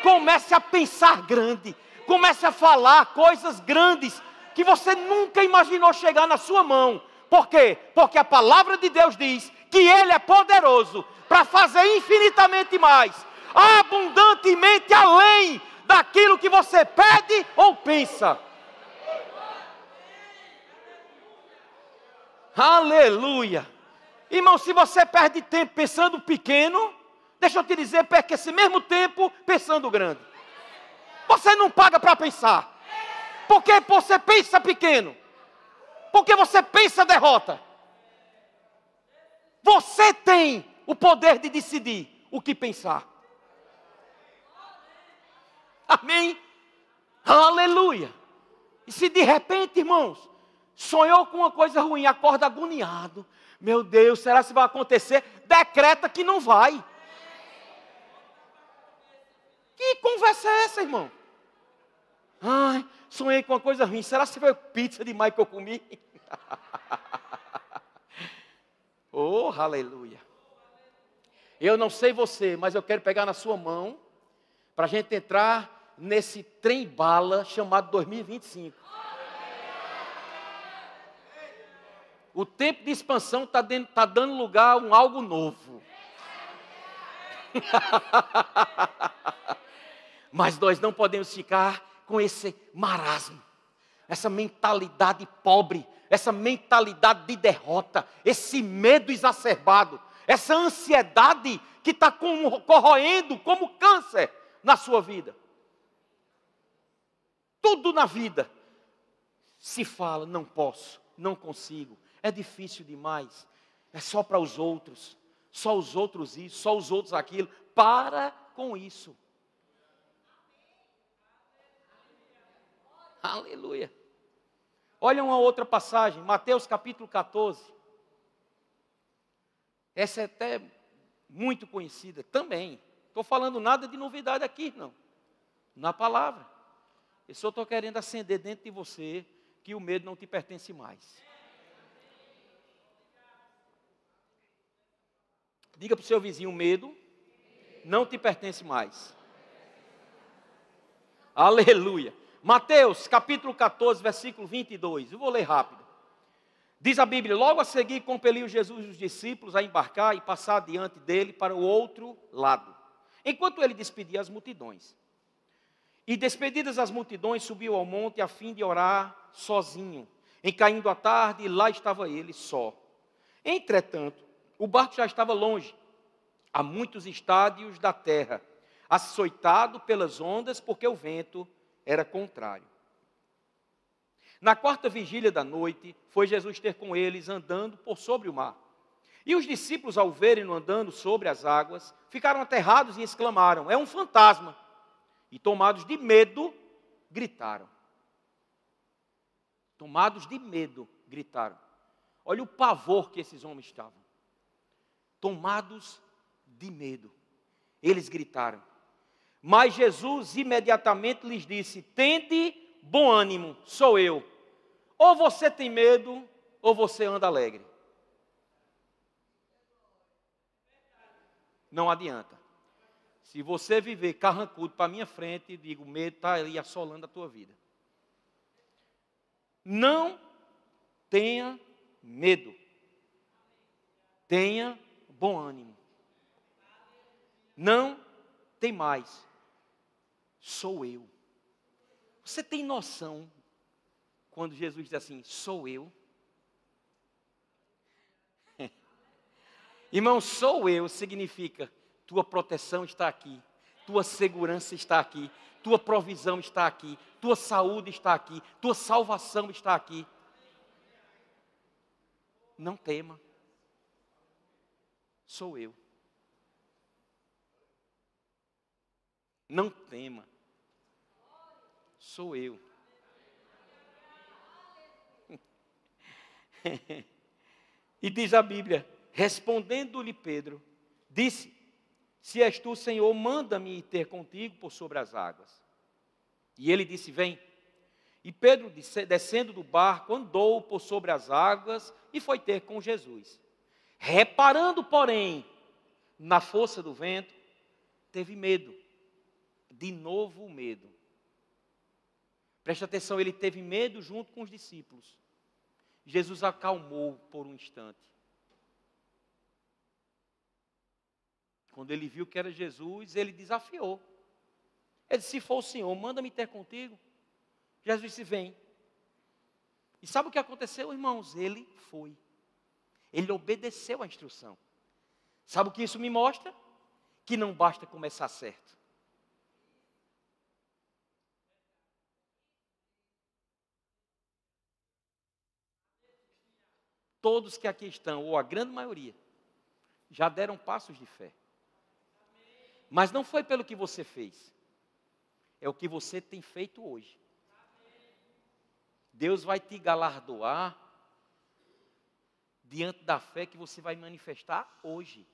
Comece a pensar grande. Comece a falar coisas grandes que você nunca imaginou chegar na sua mão. Por quê? Porque a palavra de Deus diz que Ele é poderoso para fazer infinitamente mais, abundantemente além daquilo que você pede ou pensa. Aleluia! Irmão, se você perde tempo pensando pequeno, deixa eu te dizer, perca esse mesmo tempo pensando grande. Você não paga para pensar. Porque você pensa pequeno. Porque você pensa derrota. Você tem o poder de decidir o que pensar. Amém? Aleluia! E se de repente, irmãos, sonhou com uma coisa ruim, acorda agoniado. Meu Deus, será que vai acontecer? Decreta que não vai. Que conversa é essa, irmão? Ai, sonhei com uma coisa ruim. Será que foi pizza demais que eu comi? Oh, aleluia. Eu não sei você, mas eu quero pegar na sua mão para a gente entrar nesse trem-bala chamado 2025. O tempo de expansão está dando lugar a algo novo. Mas nós não podemos ficar com esse marasmo, essa mentalidade pobre, essa mentalidade de derrota, esse medo exacerbado, essa ansiedade que está corroendo como câncer na sua vida. tudo na vida se fala, não posso, não consigo, é difícil demais, é só para os outros, só os outros isso, só os outros aquilo. Para com isso. Aleluia. Olha uma outra passagem, Mateus capítulo 14. Essa é até muito conhecida também. Estou falando nada de novidade aqui, não. Na palavra. Eu só estou querendo acender dentro de você que o medo não te pertence mais. Diga para o seu vizinho, o medo não te pertence mais. Aleluia. Mateus capítulo 14, versículo 22. Eu vou ler rápido. Diz a Bíblia: logo a seguir compeliu Jesus os discípulos a embarcar e passar diante dele para o outro lado, enquanto ele despedia as multidões. E despedidas as multidões, subiu ao monte a fim de orar sozinho. Em caindo a tarde, lá estava ele só. Entretanto, o barco já estava longe, a muitos estádios da terra, açoitado pelas ondas, porque o vento era contrário. Na quarta vigília da noite, foi Jesus ter com eles andando por sobre o mar. E os discípulos, ao verem-no andando sobre as águas, ficaram aterrados e exclamaram: é um fantasma! E tomados de medo, gritaram. Tomados de medo, gritaram. Olha o pavor que esses homens estavam. Tomados de medo, eles gritaram. Mas Jesus imediatamente lhes disse: tende bom ânimo, sou eu. Ou você tem medo, ou você anda alegre. Não adianta. Se você viver carrancudo para a minha frente, digo, o medo está ali assolando a tua vida. Não tenha medo. Tenha bom ânimo. Não tem mais. Sou eu. Você tem noção quando Jesus diz assim, sou eu? Irmão, sou eu significa tua proteção está aqui, tua segurança está aqui, tua provisão está aqui, tua saúde está aqui, tua salvação está aqui. Não tema. Sou eu. Não tema. Sou eu. E diz a Bíblia, respondendo-lhe Pedro, disse: se és tu, Senhor, manda-me ir ter contigo por sobre as águas. E ele disse: vem. E Pedro, descendo do barco, andou por sobre as águas e foi ter com Jesus. Reparando, porém, na força do vento, teve medo. De novo o medo. Preste atenção, ele teve medo junto com os discípulos. Jesus acalmou por um instante. Quando ele viu que era Jesus, ele desafiou. Ele disse: se for o Senhor, manda-me ter contigo. Jesus disse: vem. E sabe o que aconteceu, irmãos? Ele foi. Ele obedeceu à instrução. Sabe o que isso me mostra? Que não basta começar certo. Todos que aqui estão, ou a grande maioria, já deram passos de fé. Mas não foi pelo que você fez. É o que você tem feito hoje. Deus vai te galardoar diante da fé que você vai manifestar hoje.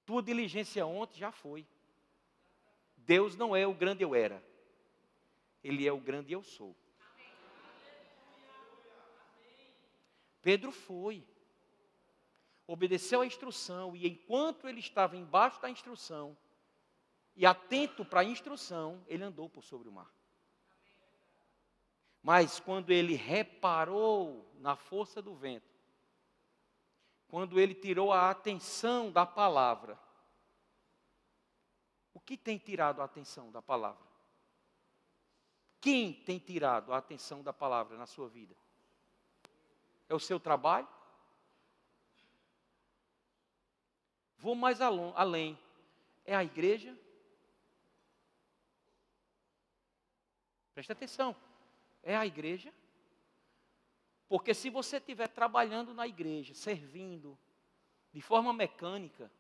Tua diligência ontem já foi. Deus não é o grande eu era. Ele é o grande eu sou. Pedro foi. Obedeceu à instrução, e enquanto ele estava embaixo da instrução, e atento para a instrução, ele andou por sobre o mar. Mas quando ele reparou na força do vento, quando ele tirou a atenção da palavra, o que tem tirado a atenção da palavra? Quem tem tirado a atenção da palavra na sua vida? É o seu trabalho? Vou mais além. É a igreja? Presta atenção. É a igreja. Porque se você estiver trabalhando na igreja, servindo, de forma mecânica,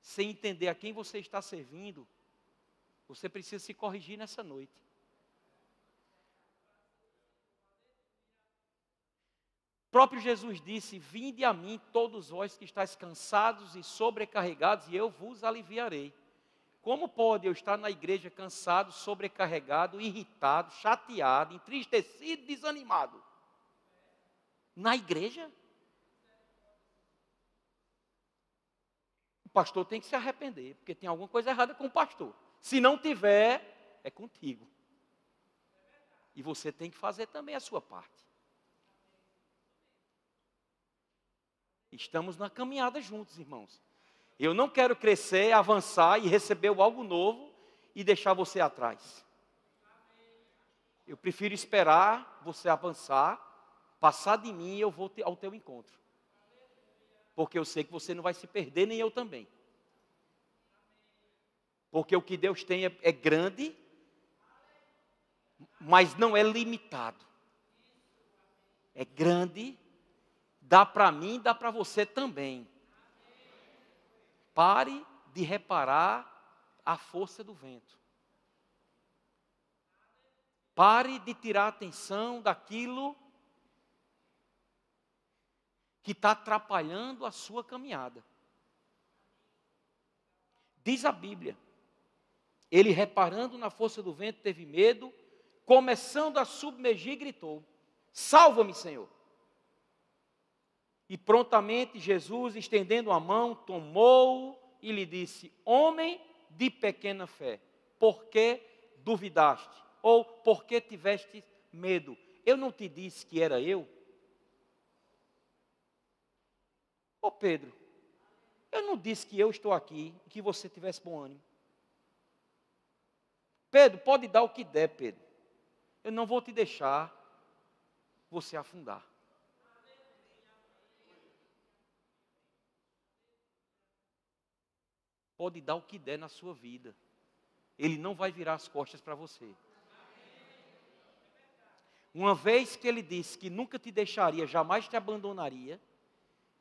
sem entender a quem você está servindo, você precisa se corrigir nessa noite. O próprio Jesus disse: vinde a mim todos vós que estáis cansados e sobrecarregados, e eu vos aliviarei. Como pode eu estar na igreja cansado, sobrecarregado, irritado, chateado, entristecido, desanimado? Na igreja? O pastor tem que se arrepender, porque tem alguma coisa errada com o pastor. Se não tiver, é contigo. E você tem que fazer também a sua parte. Estamos na caminhada juntos, irmãos. Eu não quero crescer, avançar e receber algo novo e deixar você atrás. Eu prefiro esperar você avançar, passar de mim e eu vou ao teu encontro. Porque eu sei que você não vai se perder, nem eu também. Porque o que Deus tem é grande, mas não é limitado. É grande, dá para mim, dá para você também. Pare de reparar a força do vento. Pare de tirar a atenção daquilo que está atrapalhando a sua caminhada. Diz a Bíblia, ele reparando na força do vento teve medo, começando a submergir gritou: salva-me, Senhor. E prontamente Jesus, estendendo a mão, tomou-o e lhe disse: homem de pequena fé, por que duvidaste? Ou por que tiveste medo? Eu não te disse que era eu? Ô Pedro, eu não disse que eu estou aqui e que você tivesse bom ânimo. Pedro, pode dar o que der, Pedro. Eu não vou te deixar você afundar. Pode dar o que der na sua vida. Ele não vai virar as costas para você. Uma vez que ele disse que nunca te deixaria, jamais te abandonaria,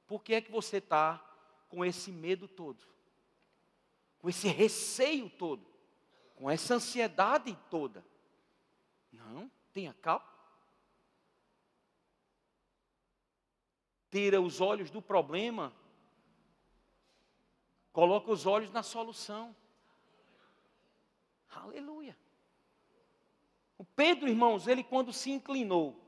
por que é que você está com esse medo todo? Com esse receio todo? Com essa ansiedade toda? Não, tenha calma. Tira os olhos do problema, coloca os olhos na solução. Aleluia. O Pedro, irmãos, ele quando se inclinou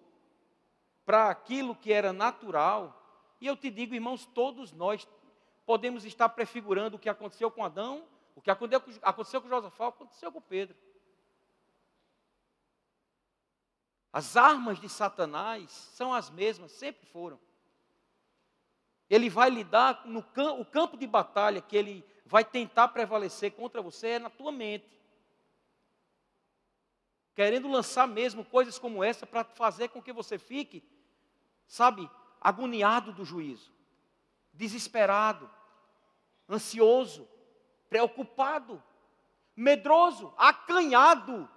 para aquilo que era natural, e eu te digo, irmãos, todos nós podemos estar prefigurando o que aconteceu com Adão, o que aconteceu com Josafá, o que aconteceu com Pedro. As armas de Satanás são as mesmas, sempre foram. Ele vai lidar o campo de batalha que ele vai tentar prevalecer contra você é na tua mente. Querendo lançar mesmo coisas como essa para fazer com que você fique, sabe, agoniado do juízo, desesperado, ansioso, preocupado, medroso, acanhado.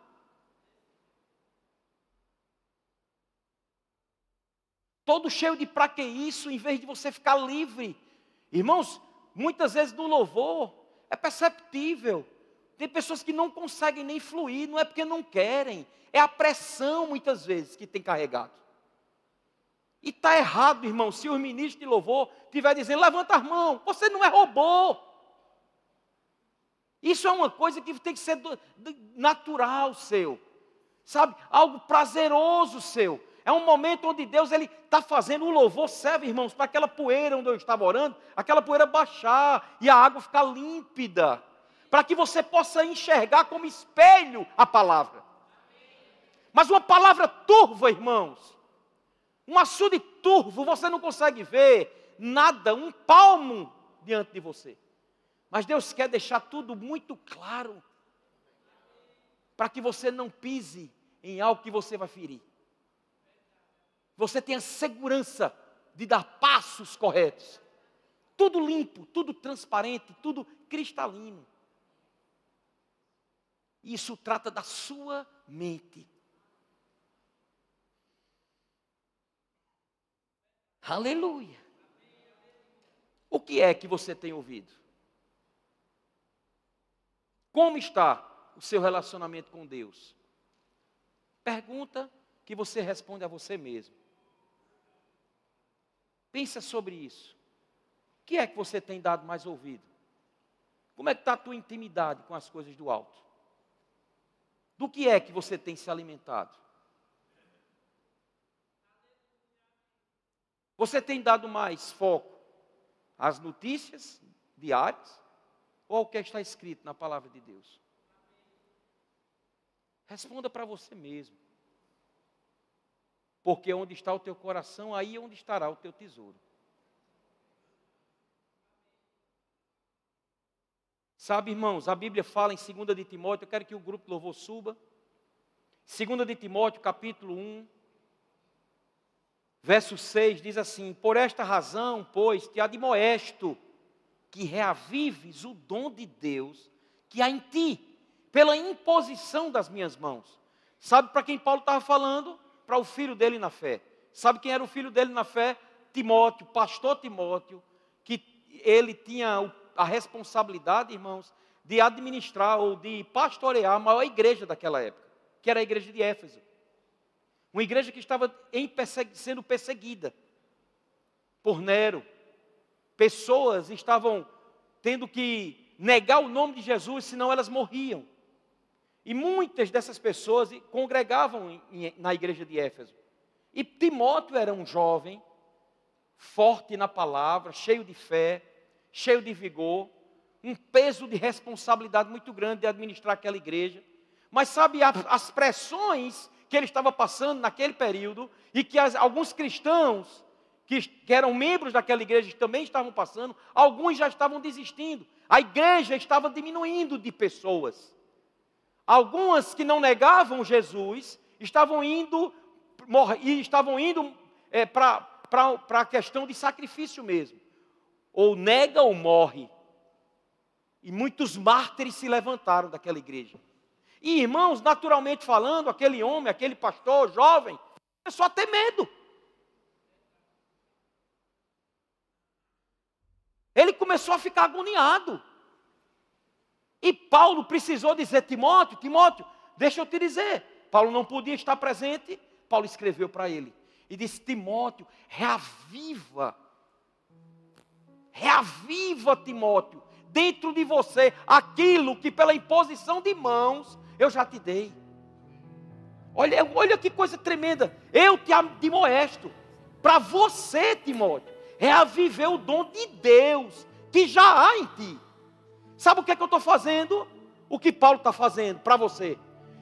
Todo cheio de pra que isso, em vez de você ficar livre. Irmãos, muitas vezes no louvor é perceptível. Tem pessoas que não conseguem nem fluir, não é porque não querem, é a pressão muitas vezes que tem carregado. E está errado, irmão, se o ministro de louvor estiver dizendo: levanta as mãos, você não é robô. Isso é uma coisa que tem que ser natural seu, sabe, algo prazeroso seu. É um momento onde Deus está fazendo o louvor, serve, irmãos, para aquela poeira onde eu estava orando, aquela poeira baixar e a água ficar límpida, para que você possa enxergar como espelho a palavra. Mas uma palavra turva, irmãos, um açude turvo, você não consegue ver nada, um palmo diante de você. Mas Deus quer deixar tudo muito claro, para que você não pise em algo que você vai ferir. Você tenha segurança de dar passos corretos. Tudo limpo, tudo transparente, tudo cristalino. Isso trata da sua mente. Aleluia. O que é que você tem ouvido? Como está o seu relacionamento com Deus? Pergunta que você responde a você mesmo. Pensa sobre isso. O que é que você tem dado mais ouvido? Como é que está a tua intimidade com as coisas do alto? Do que é que você tem se alimentado? Você tem dado mais foco às notícias diárias ou ao que está escrito na palavra de Deus? Responda para você mesmo. Porque onde está o teu coração, aí é onde estará o teu tesouro. Sabe, irmãos, a Bíblia fala em 2 de Timóteo, eu quero que o grupo de louvor suba. 2 de Timóteo, capítulo 1, verso 6, diz assim: por esta razão, pois, te admoesto, que reavives o dom de Deus que há em ti, pela imposição das minhas mãos. Sabe para quem Paulo estava falando? Para o filho dele na fé. Sabe quem era o filho dele na fé? Timóteo, pastor Timóteo, que ele tinha a responsabilidade, irmãos, de administrar ou de pastorear a maior igreja daquela época, que era a igreja de Éfeso. Uma igreja que estava sendo perseguida por Nero. Pessoas estavam tendo que negar o nome de Jesus, senão elas morriam. E muitas dessas pessoas congregavam na igreja de Éfeso. E Timóteo era um jovem, forte na palavra, cheio de fé, cheio de vigor, um peso de responsabilidade muito grande de administrar aquela igreja. Mas sabe, as pressões que ele estava passando naquele período, e que alguns cristãos que eram membros daquela igreja também estavam passando, alguns já estavam desistindo. A igreja estava diminuindo de pessoas. Algumas que não negavam Jesus estavam indo para a questão de sacrifício mesmo. Ou nega ou morre. E muitos mártires se levantaram daquela igreja. E irmãos, naturalmente falando, aquele homem, aquele pastor jovem, começou a ter medo. Ele começou a ficar agoniado. E Paulo precisou dizer: Timóteo, Timóteo, deixa eu te dizer. Paulo não podia estar presente. Paulo escreveu para ele e disse: Timóteo, reaviva, Timóteo, dentro de você aquilo que pela imposição de mãos eu já te dei. Olha que coisa tremenda. Eu te admoesto para você, Timóteo, reaviver o dom de Deus que já há em ti. Sabe o que é que eu estou fazendo? O que Paulo está fazendo para você.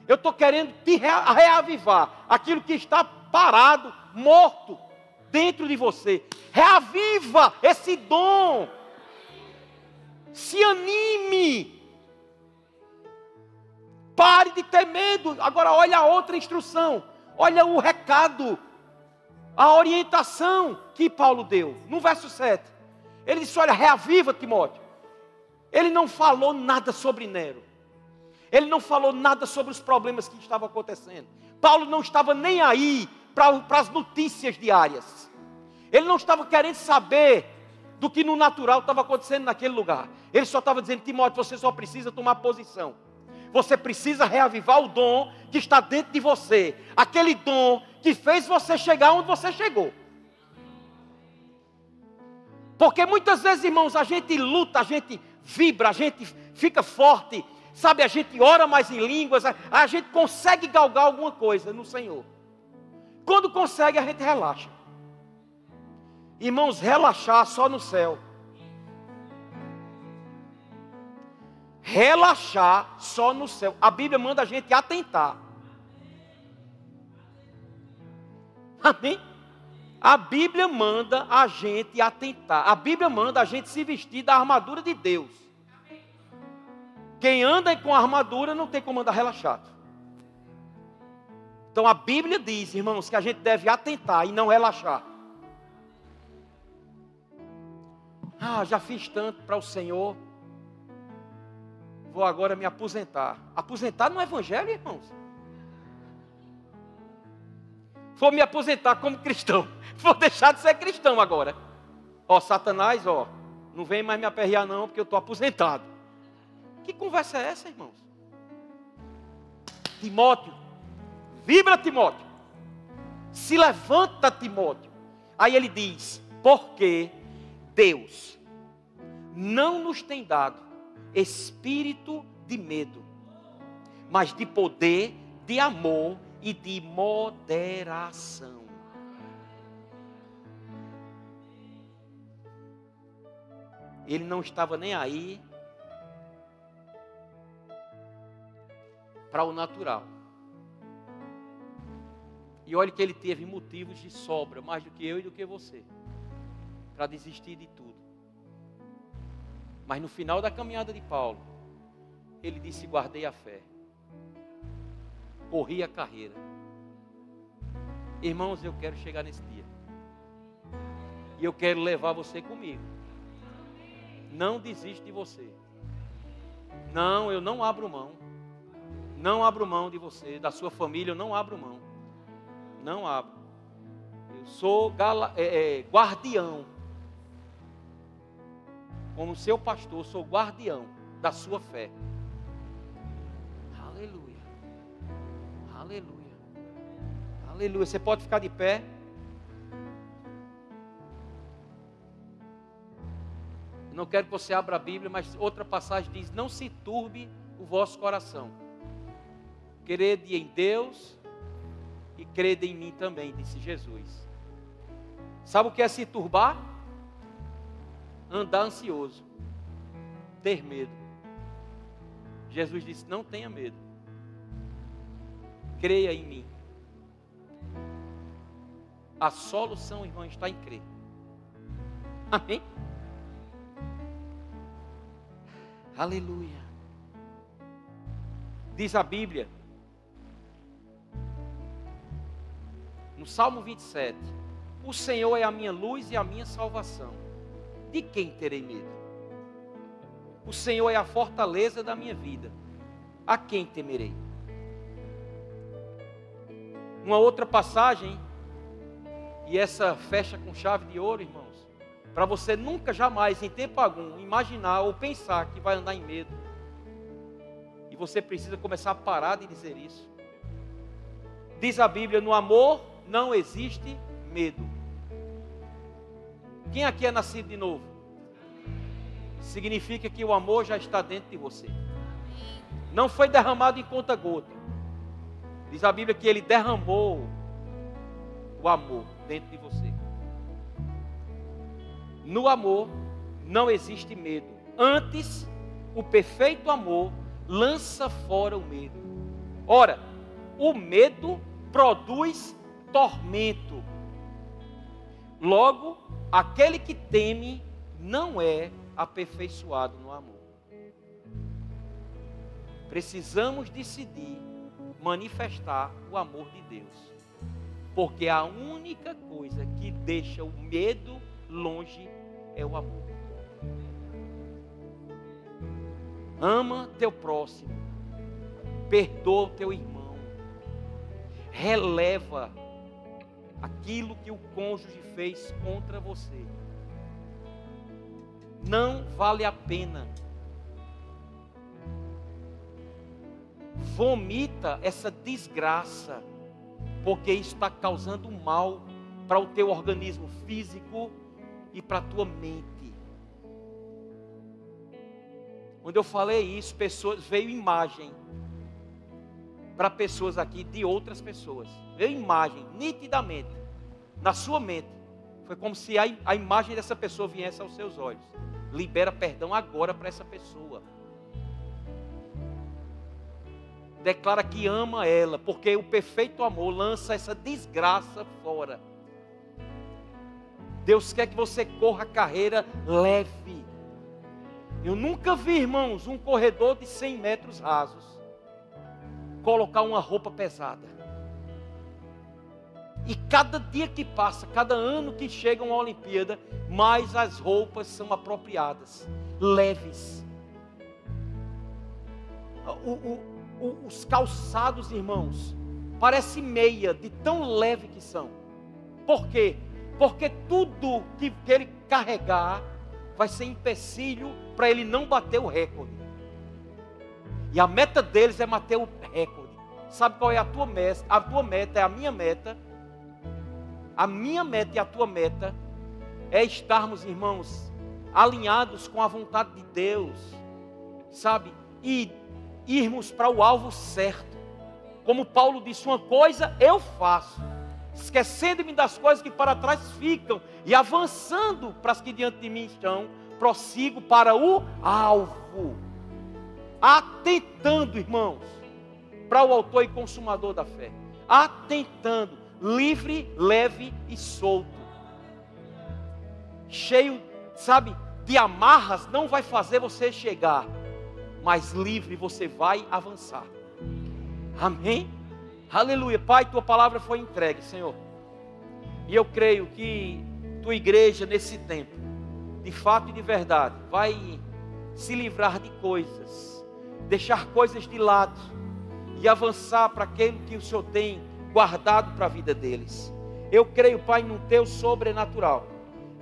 Eu estou querendo te reavivar aquilo que está parado, morto dentro de você. Reaviva esse dom. Se anime. Pare de ter medo. Agora olha a outra instrução. Olha o recado. A orientação que Paulo deu. No verso 7. Ele disse: olha, reaviva, Timóteo. Ele não falou nada sobre Nero. Ele não falou nada sobre os problemas que estavam acontecendo. Paulo não estava nem aí para as notícias diárias. Ele não estava querendo saber do que no natural estava acontecendo naquele lugar. Ele só estava dizendo: Timóteo, você só precisa tomar posição. Você precisa reavivar o dom que está dentro de você. Aquele dom que fez você chegar onde você chegou. Porque muitas vezes, irmãos, a gente luta, a gente vibra, a gente fica forte, sabe, a gente ora mais em línguas, a gente consegue galgar alguma coisa no Senhor. Quando consegue, a gente relaxa. Irmãos, relaxar só no céu. Relaxar só no céu. A Bíblia manda a gente atentar. Amém? A Bíblia manda a gente atentar. A Bíblia manda a gente se vestir da armadura de Deus. Quem anda com a armadura não tem como andar relaxado. Então a Bíblia diz, irmãos, que a gente deve atentar e não relaxar. Já fiz tanto para o Senhor. vou agora me aposentar. Aposentar no Evangelho, irmãos? Vou me aposentar como cristão. Vou deixar de ser cristão agora. Ó, Satanás, ó, não vem mais me aperrear não, porque eu estou aposentado. Que conversa é essa, irmãos? Timóteo, vibra, Timóteo. Se levanta, Timóteo. Aí ele diz, porque Deus não nos tem dado espírito de medo, mas de poder, de amor e de moderação. Ele não estava nem aí para o natural. E olha que ele teve motivos de sobra, mais do que eu e do que você, para desistir de tudo. Mas no final da caminhada de Paulo, ele disse, guardei a fé, corri a carreira. Irmãos, eu quero chegar nesse dia. E eu quero levar você comigo. Não desiste de você. Não, eu não abro mão. Não abro mão de você, da sua família, eu não abro mão. Não abro. Eu sou guardião. Como seu pastor, sou guardião da sua fé. Aleluia. Aleluia. Aleluia. Você pode ficar de pé. Eu não quero que você abra a Bíblia, mas outra passagem diz, não se turbe o vosso coração. Crede em Deus e crede em mim também, disse Jesus. Sabe o que é se turbar? Andar ansioso, ter medo. Jesus disse, não tenha medo. Creia em mim. A solução, irmão, está em crer. Amém? Aleluia. Diz a Bíblia, no Salmo 27, o Senhor é a minha luz e a minha salvação. De quem terei medo? O Senhor é a fortaleza da minha vida. A quem temerei? Uma outra passagem, e essa fecha com chave de ouro, irmãos, para você nunca, jamais, em tempo algum, imaginar ou pensar que vai andar em medo. E você precisa começar a parar de dizer isso. Diz a Bíblia, no amor não existe medo. Quem aqui é nascido de novo? Significa que o amor já está dentro de você. Não foi derramado em conta-gota. Diz a Bíblia que Ele derramou o amor dentro de você. No amor não existe medo. Antes, o perfeito amor lança fora o medo. Ora, o medo produz tormento. Logo, aquele que teme não é aperfeiçoado no amor. Precisamos decidir manifestar o amor de Deus. Porque a única coisa que deixa o medo longe é o amor. Ama teu próximo. Perdoa o teu irmão. Releva aquilo que o cônjuge fez contra você. Não vale a pena. Vomita essa desgraça, porque isso está causando mal para o teu organismo físico e para a tua mente. Quando eu falei isso, veio imagem para pessoas aqui de outras pessoas. Veio imagem, nitidamente, na sua mente. Foi como se a imagem dessa pessoa viesse aos seus olhos. Libera perdão agora para essa pessoa. Declara que ama ela, porque o perfeito amor lança essa desgraça fora. Deus quer que você corra a carreira leve. Eu nunca vi, irmãos, um corredor de 100 metros rasos colocar uma roupa pesada. E cada dia que passa, cada ano que chega uma Olimpíada, mais as roupas são apropriadas, leves. os calçados, irmãos, parece meia de tão leve que são. Por quê? Porque tudo que ele carregar vai ser empecilho para ele não bater o recorde. E a meta deles é bater o recorde. Sabe qual é a tua meta? A tua meta é a minha meta. A minha meta e a tua meta é estarmos, irmãos, alinhados com a vontade de Deus, sabe? E irmos para o alvo certo. Como Paulo disse, uma coisa eu faço, esquecendo-me das coisas que para trás ficam e avançando para as que diante de mim estão, prossigo para o alvo, atentando, irmãos, para o autor e consumador da fé, atentando, livre, leve e solto, cheio, sabe, de amarras, não vai fazer você chegar, mas livre você vai avançar. Amém? Aleluia. Pai, tua palavra foi entregue, Senhor, e eu creio que tua igreja nesse tempo, de fato e de verdade, vai se livrar de coisas, deixar coisas de lado e avançar para aquilo que o Senhor tem guardado para a vida deles. Eu creio, Pai, no teu sobrenatural.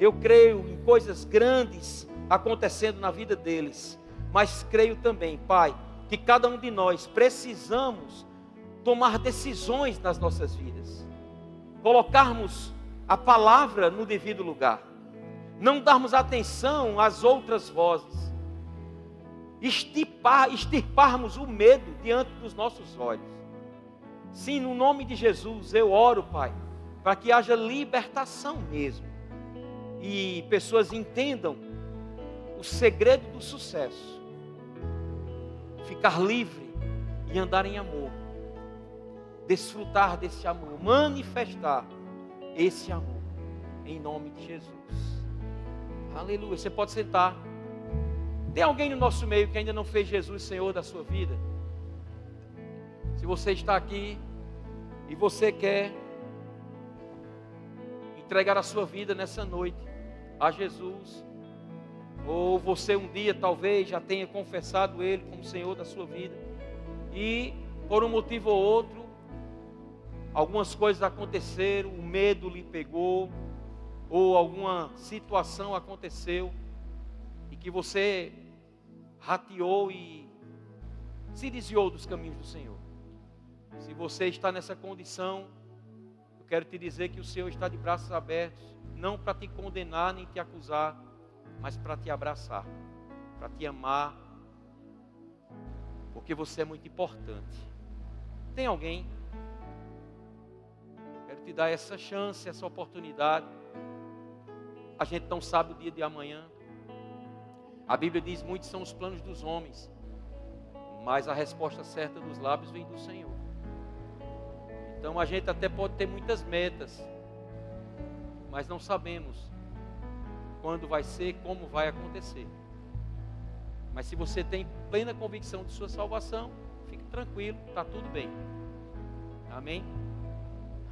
Eu creio em coisas grandes acontecendo na vida deles. Mas creio também, Pai, que cada um de nós precisamos tomar decisões nas nossas vidas. Colocarmos a palavra no devido lugar. Não darmos atenção às outras vozes. Extirparmos o medo diante dos nossos olhos. Sim, no nome de Jesus eu oro, Pai, para que haja libertação mesmo. E pessoas entendam o segredo do sucesso. Ficar livre e andar em amor. Desfrutar desse amor, manifestar esse amor, em nome de Jesus. Aleluia. Você pode sentar. Tem alguém no nosso meio que ainda não fez Jesus Senhor da sua vida? Se você está aqui e você quer entregar a sua vida nessa noite a Jesus, ou você um dia talvez já tenha confessado Ele como Senhor da sua vida, e por um motivo ou outro, algumas coisas aconteceram, o medo lhe pegou, ou alguma situação aconteceu, e que você rateou e se desviou dos caminhos do Senhor. Se você está nessa condição, eu quero te dizer que o Senhor está de braços abertos, não para te condenar nem te acusar, mas para te abraçar, para te amar, porque você é muito importante. Tem alguém? Quero te dar essa chance, essa oportunidade. A gente não sabe o dia de amanhã. A Bíblia diz: muitos são os planos dos homens, mas a resposta certa dos lábios vem do Senhor. Então a gente até pode ter muitas metas, mas não sabemos quando vai ser, como vai acontecer. Mas se você tem plena convicção de sua salvação, fique tranquilo, está tudo bem. Amém?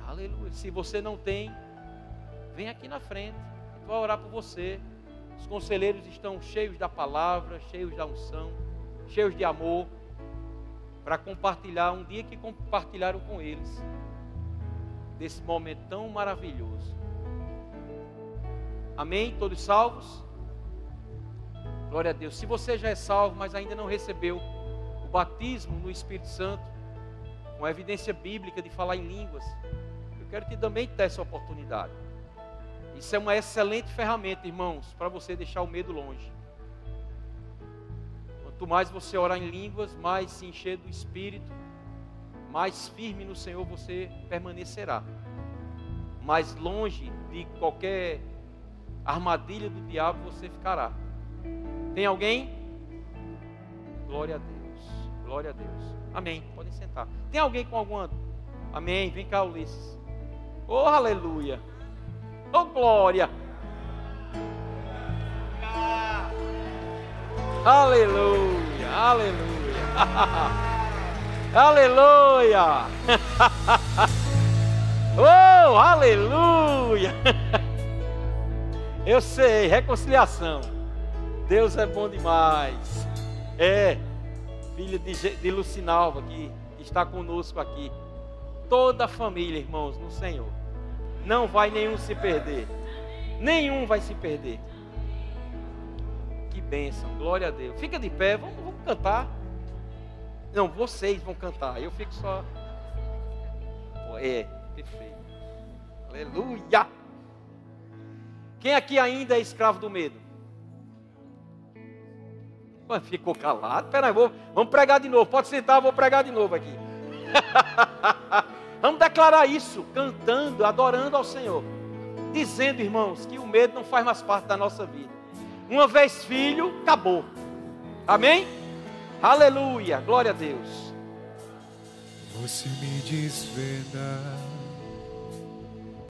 Aleluia. Se você não tem, vem aqui na frente, a gente vai orar por você. Os conselheiros estão cheios da palavra, cheios da unção, cheios de amor, para compartilhar um dia que compartilharam com eles desse momento tão maravilhoso. Amém? Todos salvos? Glória a Deus. Se você já é salvo, mas ainda não recebeu o batismo no Espírito Santo, com a evidência bíblica de falar em línguas, eu quero te também ter essa oportunidade. Isso é uma excelente ferramenta, irmãos, para você deixar o medo longe. Quanto mais você orar em línguas, mais se encher do Espírito, mais firme no Senhor você permanecerá. Mais longe de qualquer armadilha do diabo você ficará. Tem alguém? Glória a Deus. Glória a Deus. Amém. Podem sentar. Tem alguém com alguma? Amém. Vem cá, Ulisses. Oh, aleluia. Oh, glória. Aleluia. Aleluia. Aleluia. Oh, aleluia. Eu sei, reconciliação. Deus é bom demais. É. filha de Lucinalva, que está conosco aqui. Toda a família, irmãos, no Senhor. Não vai nenhum se perder. Nenhum vai se perder. Que bênção, glória a Deus. Fica de pé, vamos cantar. Não, vocês vão cantar, eu fico só. Perfeito. Aleluia. Quem aqui ainda é escravo do medo? Ficou calado? Peraí, vamos pregar de novo. Pode sentar, eu vou pregar de novo aqui. Vamos declarar isso, cantando, adorando ao Senhor. Dizendo, irmãos, que o medo não faz mais parte da nossa vida. Uma vez filho, acabou. Amém? Aleluia, glória a Deus. Você me diz verdade.